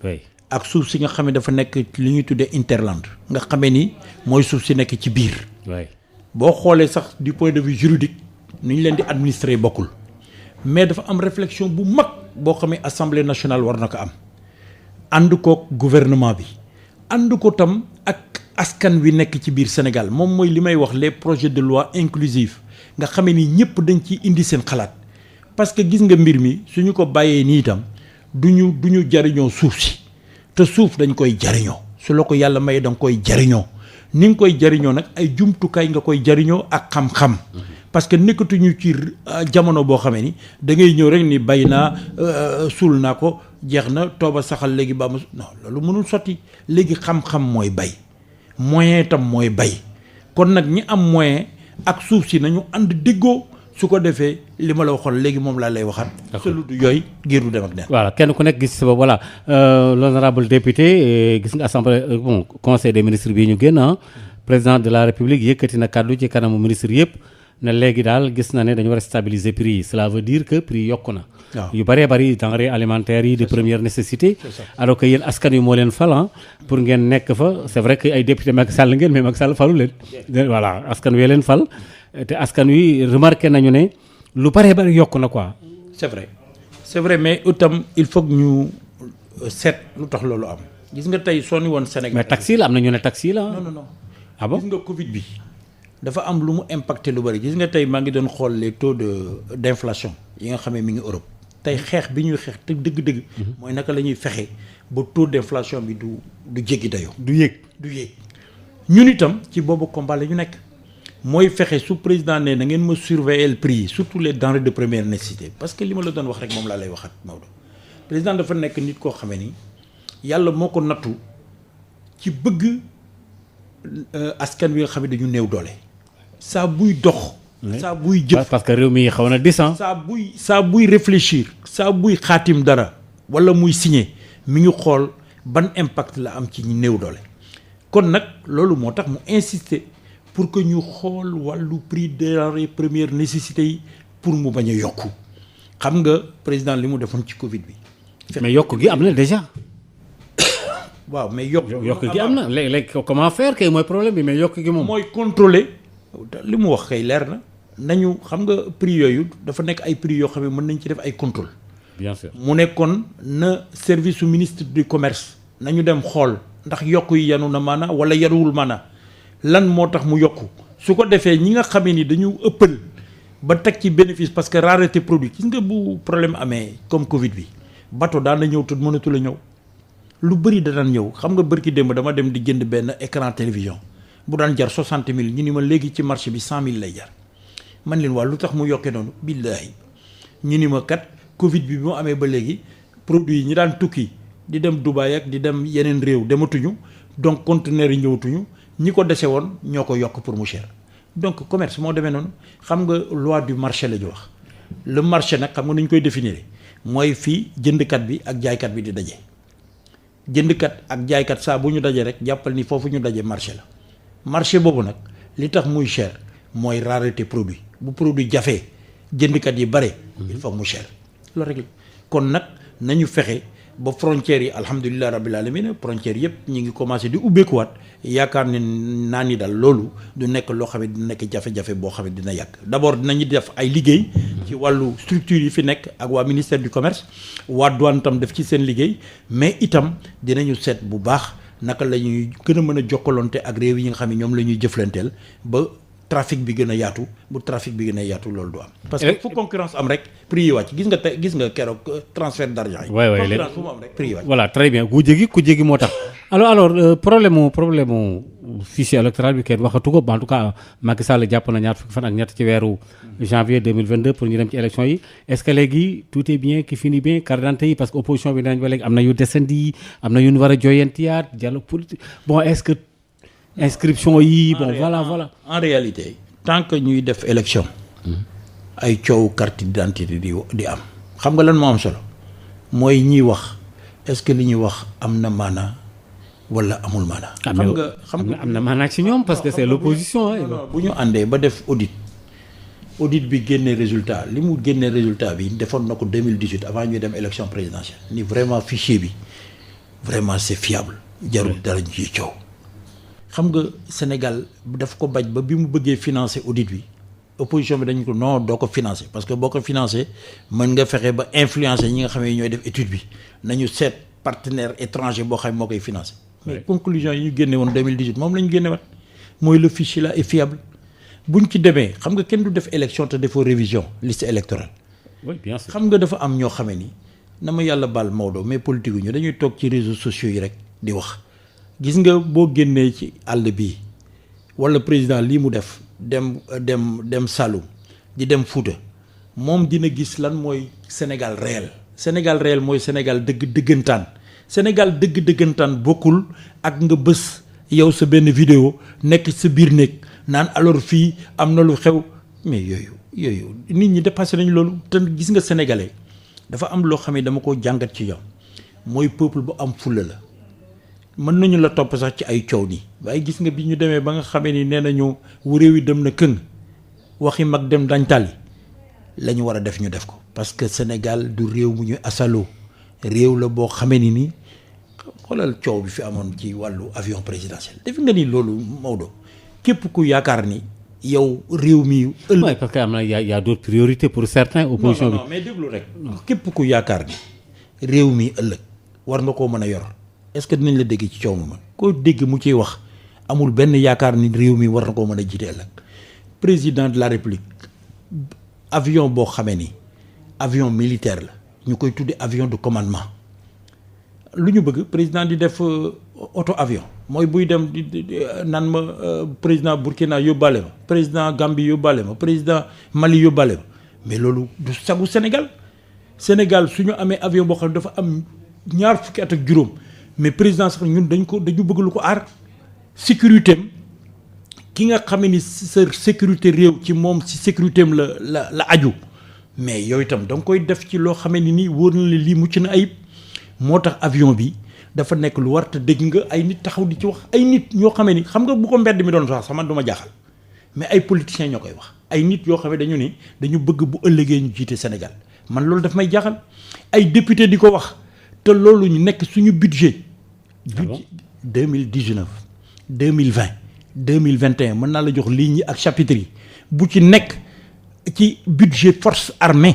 oui ak suuf si nga xam ne dafa nekk li ñuy tuddee interland nga xamee ni mooy suuf si nekk ci biir. oui boo xoolee sax du point de vue juridique ni ñu leen di administrer bokkul mais dafa am réflexion bu mag boo xam ne assemblée nationale war na ko am ànd koog gouvernement bi ànd ko tam ak askan wi nekk ci biir Sénégal moom mooy li may wax les projets de loi inclusifs nga xamee ni ñëpp dañ ci indi seen xalaat parce que gis nga mbir mi suñu ko bàyyee nii itam duñu jariñoo suuf si te suuf dañ koy jariñoo su la ko yàlla mayee da nga koy jariñoo ni nga koy jariñoo nag ay jumtukaay nga koy jariñoo ak xam-xam parce que nekkatuñu ci jamono boo xamee ni da ngay ñëw rek ni bay naa suul naa ko jeex na tooba saxal léegi ba ma non loolu mënul sotti léegi xam-xam mooy bay moyen tam mooy bay kon nag ñi am moyen ak suuf si nañu ànd déggoo su ko defee li ma la waxoon léegi moom laa lay waxaat. selu du yooyu ngir du dem ak dem. voilà kenn ku nekk gis sa bopp voilà l'honorable député gis nga assemblée bon conseil des ministres bii ñu génn président de la république yëkkati na kàddu ci kanamu ministre yëpp ne léegi daal gis na ne dañu war a stabiliser prix yi cela veut dire que prix yokku na. yu bëree bëri denrées alimentaires yi de première nécessité. alors que yéen askan wi moo leen fal pour ngeen nekk fa c'est vrai que ay député Macky Sall ngeen mais Macky Sall falu leen. voilà askan wi leen fal te askan wi remarqué nañu ne lu bëree bëri yokku na quoi. c'est vrai mais itam il faut que ñu seet lu tax loolu am gis nga tey soo ni woon Sénégal. mais taxi la am na ñu ne taxi la. non. ah bon gis nga Covid bi dafa am lu mu impacté lu bëri gis nga tey maa ngi doon xool les taux d'inflation yi nga xamee mi ngi Europe tey xeex bi ñuy xeex te dëgg-dëgg. mooy naka la ñuy fexe ba taux d'inflation bi du jéggi dayoo. du yéeg ñun itam ci boobu combat la ñu nekk mooy fexe su président ne na ngeen ma surveiller le prix surtout les denrées de première nécessité parce que li ma la doon wax rek moom laa lay waxat Maodo président dafa nekk nit koo xamee ni yàlla moo ko nattu ci bëgg askan wi nga xam ne dañu néew doole. saa buy dox. saa buy jëf parce que réew mi xaw na descend. saa buy réfléchir. saa buy xaatim dara wala muy signer mi ngi xool ban impact la am ci ñu néew doole. kon nag loolu moo tax mu insister pour que ñu xool wàllu prix des denrées première nécessité yi pour mu bañ a yokku xam nga président li mu defoon ci Covid bi. mais yokk gi am na déjà. waaw mais yokk gi am na léegi comment faire kay mooy problème bi mais yokk gi moom. mooy contrôler li mu wax kay leer na nañu xam nga prix yooyu dafa nekk ay prix yoo xam ne mën nañ ci def ay contrôle. bien sûr mu nekkoon na service su ministre du commerce nañu dem xool ndax yokk yi yanu na maana wala yanuwul maana lan moo tax mu yokku su ko defee ñi nga xamee ni dañu ëppal ba teg ci bénéfice parce que rareté produit gis nga bu problème amee comme Covid bi bateau daan na ñëw te mënatu la ñëw. lu bëri da daan ñëw xam nga bërki démb dama dem di jënd benn écran télévision bu daan jar 60 000 ñu ni ma léegi ci marché bi 100 000 lay jar man leen waa lu tax mu yokkee noonu billaahi ñu ni ma kat Covid bi mu amee ba léegi produit yi ñi daan tukki di dem Dubaï ak di dem yeneen réew dematuñu donc conteneurs yi ñëwatuñu ñi ko dese woon ñoo ko yokk pour mu cher donc commerce moo demee noonu xam nga loi du marché la ñu wax le marché nag xam nga nu ñu koy définir mooy fii jëndkat bi ak jaaykat bi di daje. jëndkat ak jaaykat saa bu ñu dajee rek jàppal ni foofu ñu daje marché la marché boobu nag li tax muy cher mooy rareté produit bu produit jafee jëndkat yi bare il faut mu cher loolu rek la kon nag nañu fexe ba frontières yi alhamdulilah rabbil alamin frontières yëpp ñu ngi commencé di ubbeekuwaat yaakaar ne naa ni daal loolu du nekk loo xam ne dina nekk jafe-jafe boo xam ne dina yàgg d'abord dinañu def ay liggéey ci wàllu structure yi fi nekk ak waa ministère du commerce waa douane tam def ci seen liggéey mais itam dinañu seet bu baax naka la ñuy gën a mën a jokkalante ak réew yi nga xam ne ñoom la ñuy jëflanteel ba trafic bi gën a yaatu bu trafic bi gën a yaatu loolu du am. parce que fu concurrence am rek prix yi wàcc gis nga keroog transfert d'argent yi. concurrence fu mu am rek prix yi wàcc. voilà très bien ku jéggi moo tax. alors problème fichier électoral bi kenn waxatu ko en tout cas Macky Sall jàpp na ñaar fukki fan ak ñett ci weeru janvier 2022 pour ñu dem ci élection yi est-ce que léegi tout est bien qui finit bien carte d'identité yi parce que opposition bi nañ ba léegi am na yu desandi am na yu ñu war a joyantiyaat dialogue politique bon est-ce que inscription yi bon voilà. En réalité tant que ñuy def élection ay coow carte d'identité di am xam nga lan moo am solo mooy ñiy wax est-ce que li ñuy wax am na maanaa wala amul maanaa. xam nga am na maanaa ci ñoom parce que c'est l'opposition. bu ñu àndee ba def audit bi génne résultat li mu génne résultat bi defoon na ko 2018 avant ñuy dem élection présidentielle ni vraiment fichier bi vraiment c'est fiable jarul dara ñu ciy coow. xam nga Sénégal daf ko bañ ba bi mu bëggee financer audit bi opposition bi dañu ko non doo ko financer parce que boo ko financer mën nga fexe ba influencer ñi nga xam ne ñooy def étude bi nañu seet partenaire étranger boo xam moo koy financer. mais conclusion yi ñu génne woon 2018 moom la ñu génne wat mooy le fichier là est fiable buñ ci demee xam nga kenn du def élection te defoo révision liste électorale. oui bien sûr xam nga dafa am ñoo xamee ni na ma yàlla baal Maodo mais politique yu ñu dañuy toog ci réseaux sociaux yi rek di wax. gis nga boo génnee ci àll bi wala président lii mu def dem Saloum di dem Fouta moom dina gis lan mooy Sénégal réel mooy Sénégal dëggantaan Sénégal dëggantaan bokkul ak nga bës yow sa benn vidéo nekk sa biir néeg naan alors fii am na lu xew mais yooyu nit ñi dépassé nañ loolu te gis nga sénégalais dafa am loo xam ne dama ko jàngat ci yow mooy peuple bu am fulla la. mën nañu la topp sax ci ay coow nii waaye gis nga bi ñu demee ba nga xamee ni nee nañu réew yi dem na këng waxi mag dem dañ tàlli la ñu war a def ñu def ko parce que Sénégal du réew mu ñuy asaloo réew la boo xamee ni xoolal coow bi fi amoon ci wàllu avion présidentiel def nga ni loolu Maodo képp ku yaakaar ni yow réew mi ëllëg. oui parce que am na y a d'autres priorités pour certains. opposition bi non mais déglu rek. képp ku yaakaar ni réew mi ëllëg war nga koo mën a yor. est-ce que dinañ la dégg ci coow ma koo dégg mu ciy wax amul benn yaakaar ni réew mi war na koo mën a jiite ëllëg président de la république avion boo xamee ni avion militaire la ñu koy tudde avion de commandement lu ñu bëgg président di def auto avion mooy buy dem di naan ma président Burkina yóbbaale ma président Gambie yóbbaale ma président Mali yóbbaale ma mais loolu du sagu Sénégal su ñu amee avion boo xam ne dafa am ñaar fukki at ak juróom mais président sax ñun dañu bëgg lu ko aar sécurité am ki nga xam ni sa sécurité réew ci moom si sécurité am la aju mais yow itam da nga koy def ci loo xamee ni nii wóor na la lii mucc na ayib moo tax avion bi dafa nekk lu war te dégg nga ay nit taxaw di ci wax ay nit ñoo xamee ni xam nga bu ko mbedd mi doon sax man du ma jaaxal mais ay politiciens ñoo koy wax ay nit yoo xam ne dañu ni dañu bëgg bu ëllëgee ñu jiite Sénégal man loolu daf may jaaxal ay député di ko wax. te loolu ñu nekk suñu budget 2019 2020 2021 mën naa la jox lignes yi ak chapitres yi bu ci nekk ci budget force armée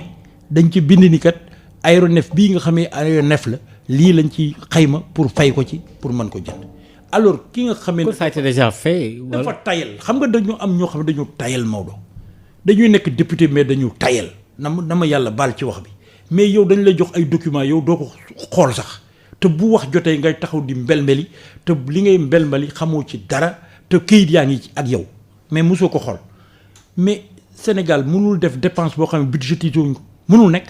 dañ ci bind ni kat aéronef bii nga xamee aéronef la lii lañ ci xayma pour fay ko ci pour mën ko jënd alors ki nga xamee ne ça a été déjà fait dafa tayal xam nga dañu am ñoo xam ne dañu tayal Maodo dañuy nekk député mais dañu tayal na ma yàlla baal ci wax bi mais yow dañ lay jox ay documents yow doo ko xool sax te bu wax jotee ngay taxaw di mbelmbeli te li ngay mbelmbeli xamoo ci dara te këyit yaa ngi ci ak yow mais mosoo ko xool mais Sénégal mënul def dépense boo xam ne budgétisé wuñ ko mënul nekk.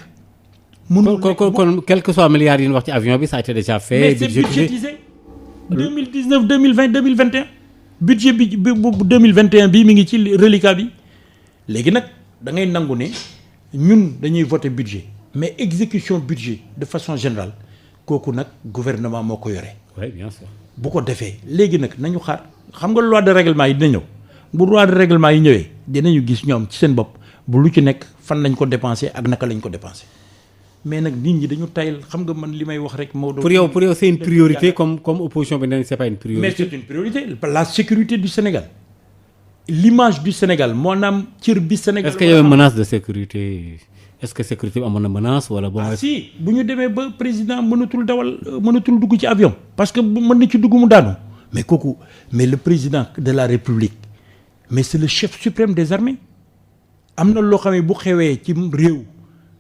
mënul nekk kon quel que soit milliards yi ñu wax ci avion bi ça a été déjà fait. mais c'est budgétisé 2019 2020 2021 budget bi bu 2021 bii mi ngi ci reliquat bi léegi nag da ngay nangu ne ñun dañuy voter budget mais exécution budget de façon générale kooku nag gouvernement moo ko yore. oui bien sûr. bu ko defee léegi nag nañu xaar xam nga loi de règlement yi dina ñëw bu loi de règlement yi ñëwee dinañu gis ñoom ci seen bopp bu lu ci nekk fan lañ ko dépensé ak naka lañ ko dépensé mais nag nit ñi dañu tayal xam nga man li may wax rek. moo pour yow c'est une priorité comme opposition bi nee c'est pas une priorité. mais c'est une priorité la sécurité du Sénégal l'image du Sénégal maanaam cër bi Sénégal. est-ce qu'il y a une menace de sécurité est-ce que sécurité bi amoon na menace wala bon. si bu ñu demee ba président mënatul dugg ci avion. parce que mën na ci dugg mu daanu. mais kooku mais le président de la République mais c'est le chef suprême des armées am na loo xam ne bu xewee ci réew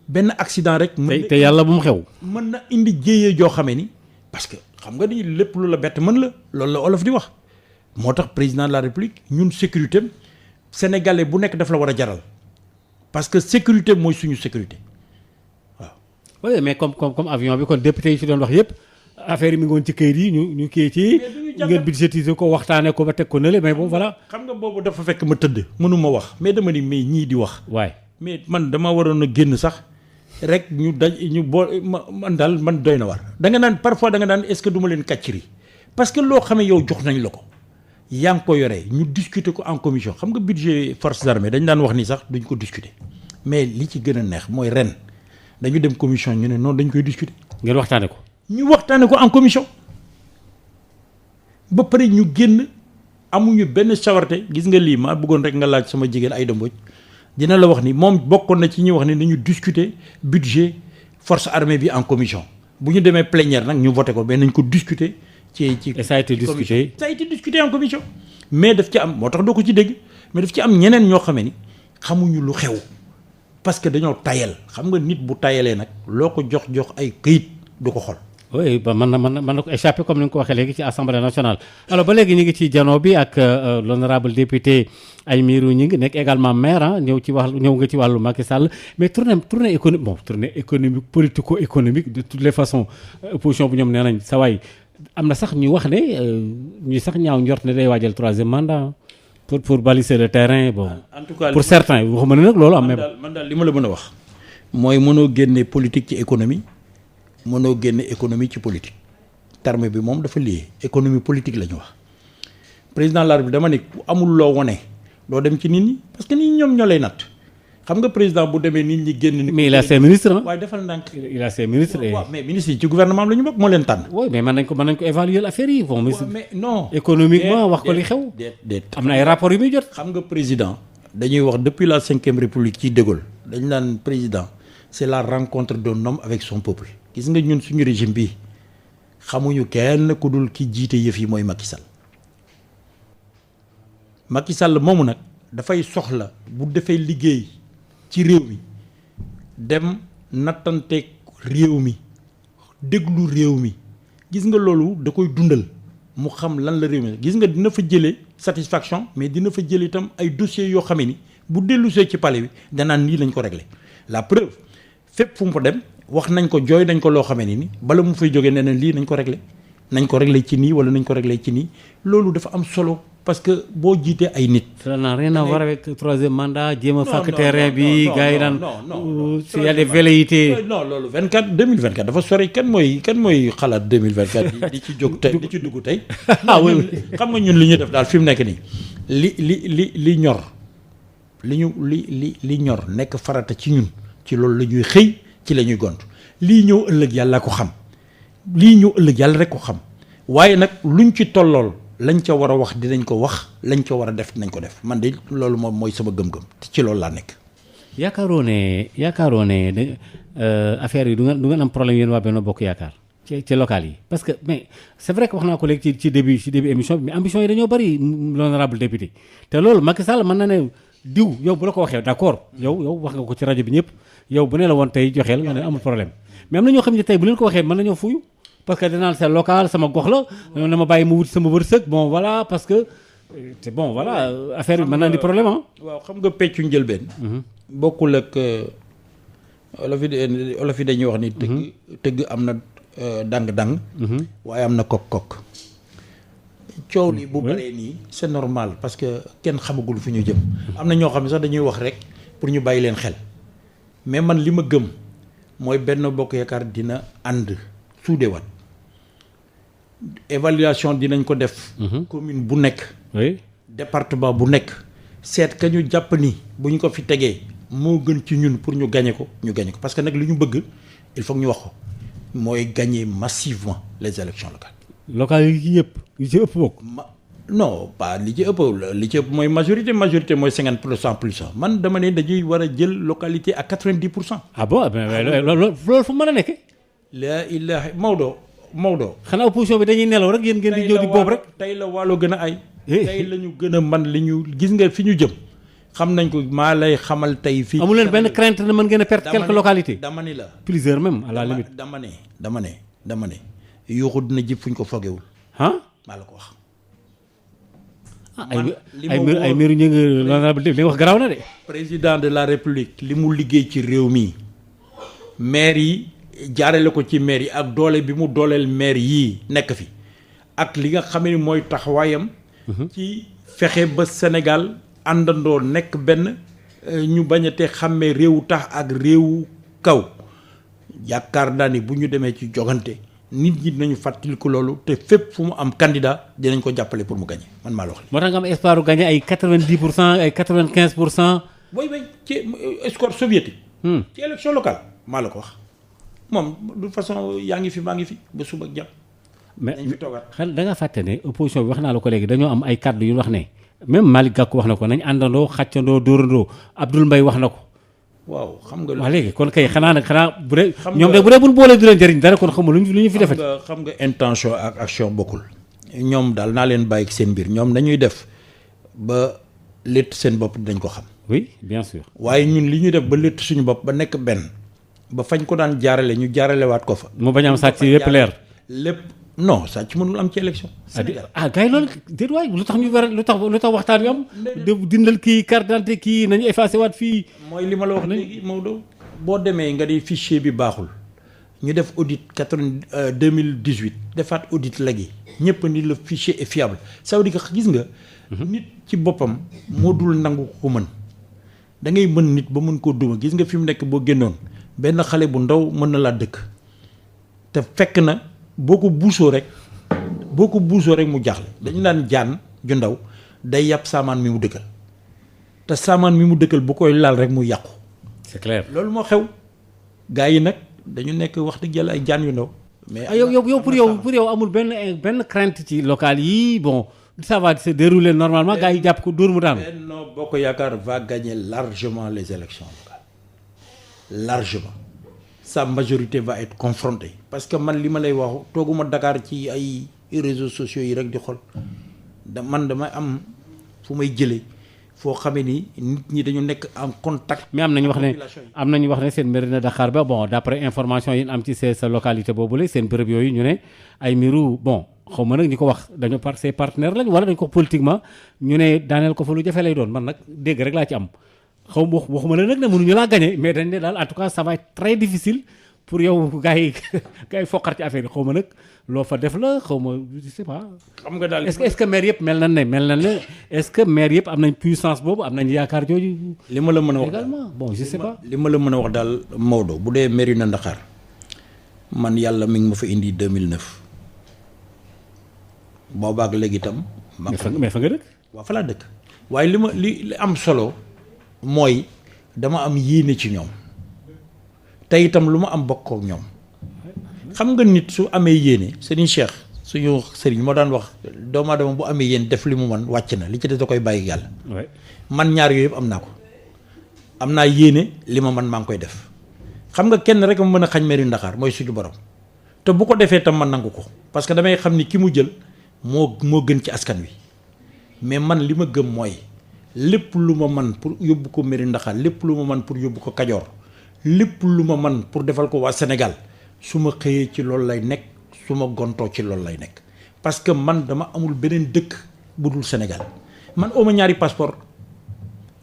benn accident rek. te yàlla bu mu xew. mën na indi jéyee joo xamee ni parce que xam nga ni lépp lu la bett mën la loolu la olof di wax moo tax président de la République ñun sécurité am sénégalais bu nekk daf la war a jaral parce que sécurité mooy suñu sécurité waaw. oui mais comme avion bi kon député yi fi doon wax yëpp affaire yi mi ngi woon ci këyit yi ñu kii ci ngeen budgétiser ko waxtaanee ko ba teg ko nële mais bon voilà. xam nga boobu dafa fekk ma tëdd mënuma wax mais dama ni mais ñii di wax. waay mais man dama waroon a génn sax rek ñu man daal man doy na war. da nga naan parfois da nga naan est-ce que du ma leen kàcciri parce que loo xamee yow jox nañ la ko yaa ngi ko yoree ñu discuter ko en commission xam nga budget forces armées dañ daan wax ni sax duñ ko discuter mais li ci gën a neex mooy ren dañu dem commission ñu ne noonu dañ koy discuter. ngeen waxtaanee ko. ñu waxtaanee ko en commission ba pare ñu génn amuñu benn sawarte gis nga lii ma bëggoon rek nga laaj sama jigéen Aïda Mbodj dina la wax ni moom bokkoon na ci ñuy wax ni nañu discuter budget force armée bi en commission bu ñu demee plénière nag ñu voté ko mais nañ ko discuter ci. et ça a été discuté. ça a été discuté en commission. mais daf ci am moo tax doo ko ci dégg mais daf ci am ñeneen ñoo xamee ni xamuñu lu xew parce que dañoo tayal xam nga nit bu tayalee nag loo ko jox ay këyit du ko xool. oui ba mën na ko échappé comme ni nga ko waxee léegi ci assemblée nationale. alors ba léegi ñu ngi ci janoo bi ak l'honorable député Aymérou Gningue nekk également maire ñëw nga ci wàllu Macky Sall mais tournée économique politico-économique de toutes les façons opposition bu ñoom nee nañ sa waay am na sax ñu wax ne ñu sax ñaaw njort ne day waajal 3e mandat pour baliser le terrain bon. en tout cas pour certains waxuma ne nag loolu am. man daal li ma la mën a wax. mooy mënoo génne politique ci économie. mënoo génne économie ci politique terme bi moom dafa lié économie politique la ñu wax président de la République dama ne ku amul loo wone doo dem ci nit ñi parce que nit ñi ñoom ñoo lay natt xam nga président bu demee nit ñi génn. mais il a ses ministres waaye defal ndànk. il a ses ministres waaw mais ministres yi ci gouvernement la ñu bokk moo leen tànn. oui mais mën nañ ko évaluer l'affaire yi. bon mais non. économiquement wax ko li xew. déet am na ay rapports yu muy jot. xam nga président dañuy wax depuis la 5e république ci De Gaulle dañu naan président c'est la rencontre d'un homme avec son peuple. gis nga ñun suñu régime bi xamuñu kenn ku dul ki jiite yëf yi mooy Macky Sall Macky Sall moomu nag dafay soxla bu defee liggéey ci réew mi dem nattanteeg réew mi déglu réew mi gis nga loolu da koy dundal mu xam lan la réew mi gis nga dina fa jëlee satisfaction mais dina fa jëlee itam ay dossiers yoo xamee ni bu dellusee ci palais bi danaan nii lañ ko réglé la preuve fépp fu mu fa dem. wax nañ ko jooy nañ ko loo xamee ni bala mu fay jógee nee na lii nañ ko réglé ci nii wala nañ ko réglé ci nii loolu dafa am solo parce que boo jiitee ay nit. ça n'a rien à voir avec 3e mandat jéem a fàkk terrain bi gars yi daan s'il y a des velléités. non loolu 2024 dafa sori kan mooy xalaat 2024 di ci jóg tey di ci dugg tey. ah oui xam nga ñun li ñuy def daal fi mu nekk nii li ñor li ñor nekk farata ci ñun ci loolu la ñuy xëy. ci la ñuy gont lii ñëw ëllëg yàlla ko xam yàlla rek ko xam waaye nag luñ ci tollool lañ ca war a wax dinañ ko wax lañ ca war a def dinañ ko def man de loolu moom mooy sama gëm-gëm te ci loolu laa nekk. yaakaaroo ne affaire yi du ngeen am problème yéen waa Benno Bokk Yaakaar ci local yi parce que mais c'est vrai que wax naa ko léegi ci début émission bi mais ambition yi dañoo bari l'honorable député te loolu Macky Sall mën na ne diw yow bu la ko waxee d'accord yow wax nga ko ci rajo bi ñëpp yow bu ne la woon tey joxeel nga ne amul problème mais am na ñoo xam ne tey bu leen ko waxee mën nañoo fuyu parce que danaan c'est local sama gox la na ma bàyyi mu wuti sama wërsëg bon voilà parce que c'est bon voilà affaire bi mën naa di problème waaw xam nga peccu njëlbeen bokkul ak olof yi dañuy wax ni tëgg am na dang-dang waaye am na kok-kok coow li bu baree nii c'est normal parce que kenn xamagul fi ñu jëm am na ñoo xam ne sax dañuy wax rek pour ñu bàyyi leen xel mais man li ma gëm mooy Benno Bokk Yaakaar dina ànd suudewaat évaluation dinañ ko def commune bu nekk département bu nekk seet ka ñu jàpp ni bu ñu ko fi tegee moo gën ci ñun pour ñu gagner ko parce que nag li ñu bëgg il faut que ñu wax ko mooy gagner massivement les élections locales yi ci ëpp bokk non pas li ci ëpp mooy majorité mooy 50% plus man dama ne dañuy war a jël localité à 90%. ah bon loolu fu mën a nekk. la ilaha Maodo. xanaa opposition bi dañuy nelaw rek yéen ngeen di ñëw di boobu rek. tey la wàllu gën a ay. tey la ñu gën a man li ñu gis nga fi ñu jëm. xam nañ ko maa lay xamal tey. fii amu leen benn crainte ne mën ngeen a perdre quelques localités. dama ni la plusieurs même à la limite. dama ne yuuxu dina jib fu ñu ko fogewul. ah maa la ko wax. ay miiru ñu ngi li wax garaaw na de. président de la république li mu liggéey ci réew mi maire yi jaarale ko ci maire yi ak doole bi mu dooleel maire yii nekk fi ak li nga xam ne mooy taxawaayam. ci fexe ba Sénégal àndandoo nekk benn ñu bañ a te xàmmee réewu tax ak réewu kaw yaakaar naa ni bu ñu demee ci jogante nit ñi dinañu fàttaliku loolu te fépp fu mu am candidat dinañ ko jàppale pour mu gagné man maa la wax. moo tax nga am espoir gagné ay 90% ay 95%. booy ci score soviétique. ci élection locale maa la ko wax moom de toute façon yaa ngi fi maa ngi fi ba suba ak jàpp. mais dañ fi toogaat. xel da nga fàtte ne opposition bi wax naa la ko léegi dañoo am ay kàddu yu wax ne même Malick Gakou wax na ko nañ àndandoo xàccandoo dóorandoo Abdoul Mbaye wax na ko. waaw xam nga. wax léegi kon kay xanaa bu dee. xam nga ñoom de bu dee bu ñu boolee du leen jëriñ dara kon xamul lu ñu fi defati. xam nga intention ak action bokkul. ñoom daal naa leen bàyyi seen mbir ñoom nañuy def ba létt seen bopp dinañ ko xam. oui bien sûr. waaye ñun li ñuy def ba létt suñu bopp ba nekk benn ba fañ ko daan jaarale ñu jaaralewaat ko fa. mu bañ am sàcc yëpp leer. lépp non sàcc mënul am ci élection. Sénégal gars yi loolu déet waay lu tax ñu war lu tax waxtaan wi am. dindal kii carte d'identité kii nañu effacé waat fii. mooy li ma la wax léegi Maodo. boo demee nga di fichier bi baaxul ñu def audit 2018 defaat audit léegi ñëpp ni le fichier est fiable ça veut dire que gis nga. nit ci boppam moo dul nangu ko mën. da ngay mën nit ba mën koo duma gis nga fi mu nekk boo génnoon benn xale bu ndaw mën na laa dëkk te fekk na boo ko buusoo rek mu jaaxle dañu naan jaan ju ndaw day yàpp saamaan mi mu dëkkal te saamaan mi mu dëkkal bu koy laal rek mu yàqu. c'est clair loolu moo xew gars yi nag dañu nekk wax dëgg yàlla ay jaan yu ndaw. mais yow pour yow amul benn crainte ci local yi bon ça va se dérouler normalement gars yi jàpp ko dóor mu daanu. Benno Bokk Yaakaar va gagner largement les élections locales largement sa majorité va être confrontée parce que man li ma lay wax tooguma Dakar ci ay réseaux sociaux yi rek di xool man damay am fu may jëlee foo xamee ni nit ñi dañu nekk en contact. mais am nañu wax ne seen mairie na Dakar ba bon d'après information yi am ci sa localité boobule seen bërëb yooyu ñu ne ay mbiru bon xaw ma nag ñi ko wax dañoo ses partenaires lañ wala dañ ko politiquement ñu ne daaneel ko fa lu jafe lay doon man nag dégg rek laa ci am xaw ma waxuma la nag ne mënuñu laa gagné mais dañ ne daal en tout cas ça va être très difficile pour yow gars yi foqar ci affaire yi xaw ma nag loo fa def la xaw ma je sais pas. xam nga daal est-ce que maire yëpp mel na ne est-ce que maire yëpp am nañ puissance boobu am nañ yaakaar jooju. li ma la mën a wax également bon je sais pas. li ma la mën a wax daal Maodo bu dee mairie na Ndakaar man yàlla mi ngi ma fa indi 2009 boobaak léegi itam. mais fa nga dëkk. waaw fa laa dëkk waaye li am solo mooy dama am yéene ci ñoom te itam lu ma am bokk ak ñoom xam nga nit su amee yéene Serigne Cheikh suñu Serigne moo daan wax doomu aadama bu amee yéene def li mu man wàcc na li ci des da koy bàyyi yàlla. man ñaar yooyu yëpp am naa ko am naa yéene li ma man maa ngi koy def xam nga kenn rek ma mën a xañ mairie Ndakaar mooy suñu borom te bu ko defee tam man nangu ko parce que damay xam ni ki mu jël moo gën ci askan wi mais man li ma gëm mooy lépp lu ma man pour yóbbu ko mairie Ndakaar lépp lu ma man pour yóbbu ko Kajoor lépp lu ma man pour defal ko waa Sénégal su ma xëyee ci loolu lay nekk su ma gontoo ci loolu lay nekk parce que man dama amul beneen dëkk bu dul Sénégal man ooma ñaari passeport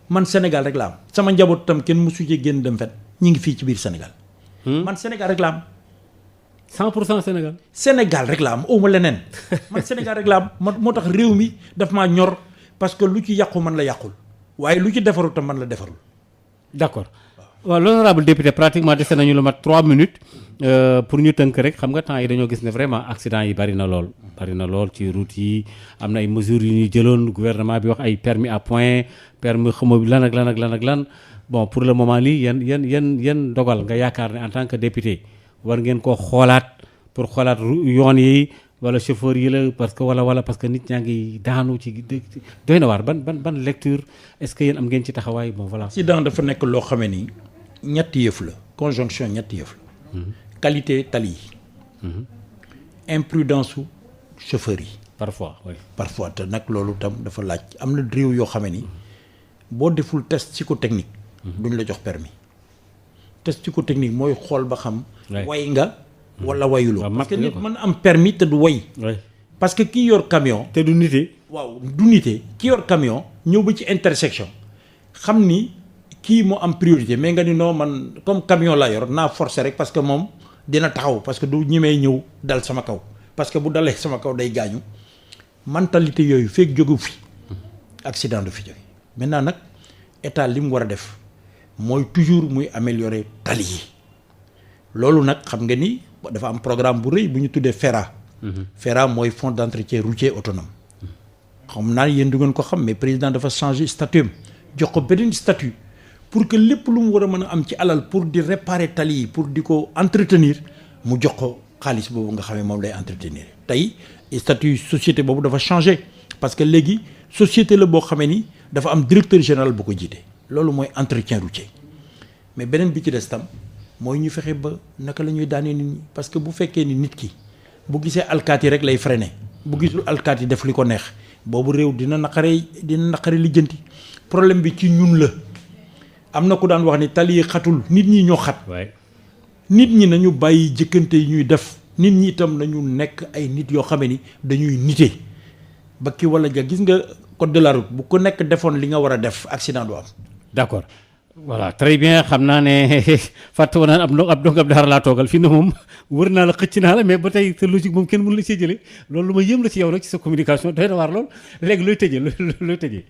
man Sénégal rek la am sama njaboot tam kenn mësu ci génn dem fen ñi ngi fii ci biir Sénégal man Sénégal rek la am 100% Sénégal. Sénégal rek la am ooma leneen man Sénégal rek la am moo tax réew mi daf maa ñor parce que lu ci yàqu man la yàqul waaye lu ci defaru tam man la defarul. d'accord waaw l'honorable député pratiquement dese nañu lu mat 3 minutes pour ñu tënk rek xam nga temps yi dañoo gis ne vraiment accident yi bari na lool ci route yi am na ay mesures yu ñuy jëloon gouvernement bi wax ay permis à point permis xama lan ak lan bon pour le moment lii yan dogal nga yaakaar ne en tant que député war ngeen koo xoolaat pour xoolaat yoon yi wala chauffeur yi la parce que wala parce que nit ñaa ngi daanu ci doy na waar ban lecture est-ce que yéen am ngeen ci taxawaay bon voilà. accident dafa nekk loo xamee ni ñetti yëf la conjonction ñetti yëf la. qualité tali yi. imprudence su chauffeur yi. parfois oui. parfois te nag loolu tam dafa laaj am na réew yoo xamee ni boo deful test psychotechnique. duñ la jox permis test psychotechnique mooy xool ba xam. way nga. wala wayuloo parce que nit mën am permis te du way. parce que kii yor camion. te du nite. waaw du nite ki yor camion ñëw ba ci intersection xam ni kii moo am priorité mais nga ni non man comme camion laa yor naa forcer rek parce que moom dina taxaw parce que du ñemee ñëw dal sama kaw parce que bu dalee sama kaw day gaañu mentalité yooyu fekk jógu fi accident du fi jóge maintenant nag état li mu war a def mooy toujours muy améliorer tali yi loolu nag xam nga ni dafa am programme bu rëy bu ñu tuddee FERA. FERA mooy fonds d'entretien routier autonome. xam naa yéen du ngeen ko xam mais président dafa changer statut jox ko beneen statut pour que lépp lu mu war a mën a am ci alal pour di réparer tali yi pour di ko entretenir mu jox ko xaalis boobu nga xam ne moom lay entretenir tey statut société boobu dafa changer parce que léegi société la boo xamee ni dafa am directeur général bu ko jiite loolu mooy entretien routier mais beneen bi ci des tam mooy ñu fexe ba naka la ñuy daanee nit ñi parce que bu fekkee ni nit ki bu gisee alkaati rek lay freiner bu gisul alkaati def li ko neex boobu réew dina naqare lijjanti problème bi ci ñun la am na ku daan wax ni tali yi xatul nit ñi ñoo xat nit ñi nañu bàyyi jëkkante yi ñuy def nit ñi itam nañu nekk ay nit yoo xamee ni dañuy nite ba ki wala ja gis nga code de la route bu ko nekk defoon li nga war a def accident du am. d'accord voilà très bien xam naa ne fàtte woon naa ab dongab daara laa toogal fii ne moom wër naa la xëcc naa la mais ba tey sa logique moom kenn mënu la see jëlee loolu lu ma yëm la ci yow rek ci sa communication doy na waar lool léegi looy tëjee.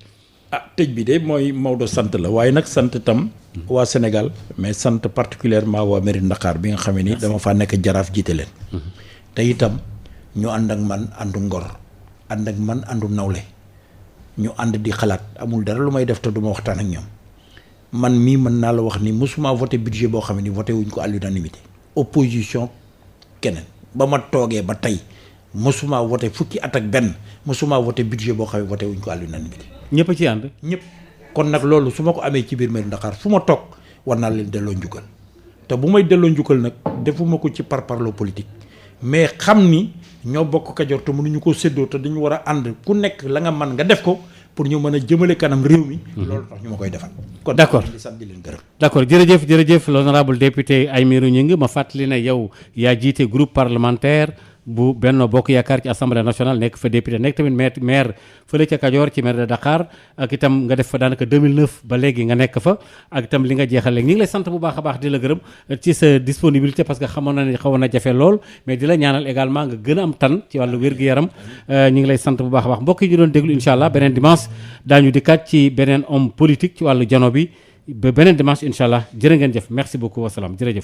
Tëj bi de mooy Maodo sant la waaye nag sant tam waa Sénégal mais sant particulièrement waa Mérina Dakhar bi nga xam ni dama faa nekk jaraaf jiite leen. te itam ñu ànd ak man àndu ngor ànd ak man àndu nawle ñu ànd di xalaat amul dara lu may def te du ma waxtaan ak ñoom man mii mën naa la wax ni mosuma voté budget boo xam ne voté wuñ ko à l'unanimité opposition keneen ba ma toogee ba tey mosuma voté fukki at ak benn mosuma voté budget boo xam ne voté wuñ ko à l'unanimité ñëpp a ci ànd. ñëpp kon nag loolu su ma ko amee ci biir Mérina Dakhar fu ma toog war naa leen delloo njukkal te bu may delloo njukkal nag defuma ko ci parparloo politique mais xam ni ñoo bokk Kajoor te mënuñu ko séddoo te dañu war a ànd ku nekk la nga man nga def ko pour ñu mën a jëmale kanam réew mi. loolu tax ñu ma koy defal. kon d'accord di sant di leen gërëm. d'accord jërëjëf l'honorable député Aymérou Gningue ma fàttali ne yow yaa jiite groupe parlementaire. bu Benno Bokk Yaakaar ci assemblée nationale nekk fa député nekk tamit maire fële ca Kajoor ci maire de Dakar ak itam nga def fa daanaka 2009 ba léegi nga nekk fa ak itam li nga jeexal léegi ñu ngi lay sant bu baax a baax di la gërëm ci sa disponibilité parce que xamoon na ne xawoon na jafe lool mais di la ñaanal également nga gën a am tan ci wàllu wér-gu-yaram ñu ngi lay sant bu baax a baax mbokk yi ñu doon déglu incha allah beneen dimanche daañu dikkaat ci beneen homme politique ci wàllu jano bi ba beneen dimanche incha allah jërë ngeen jëf merci beaucoup wasalaam jërëjëf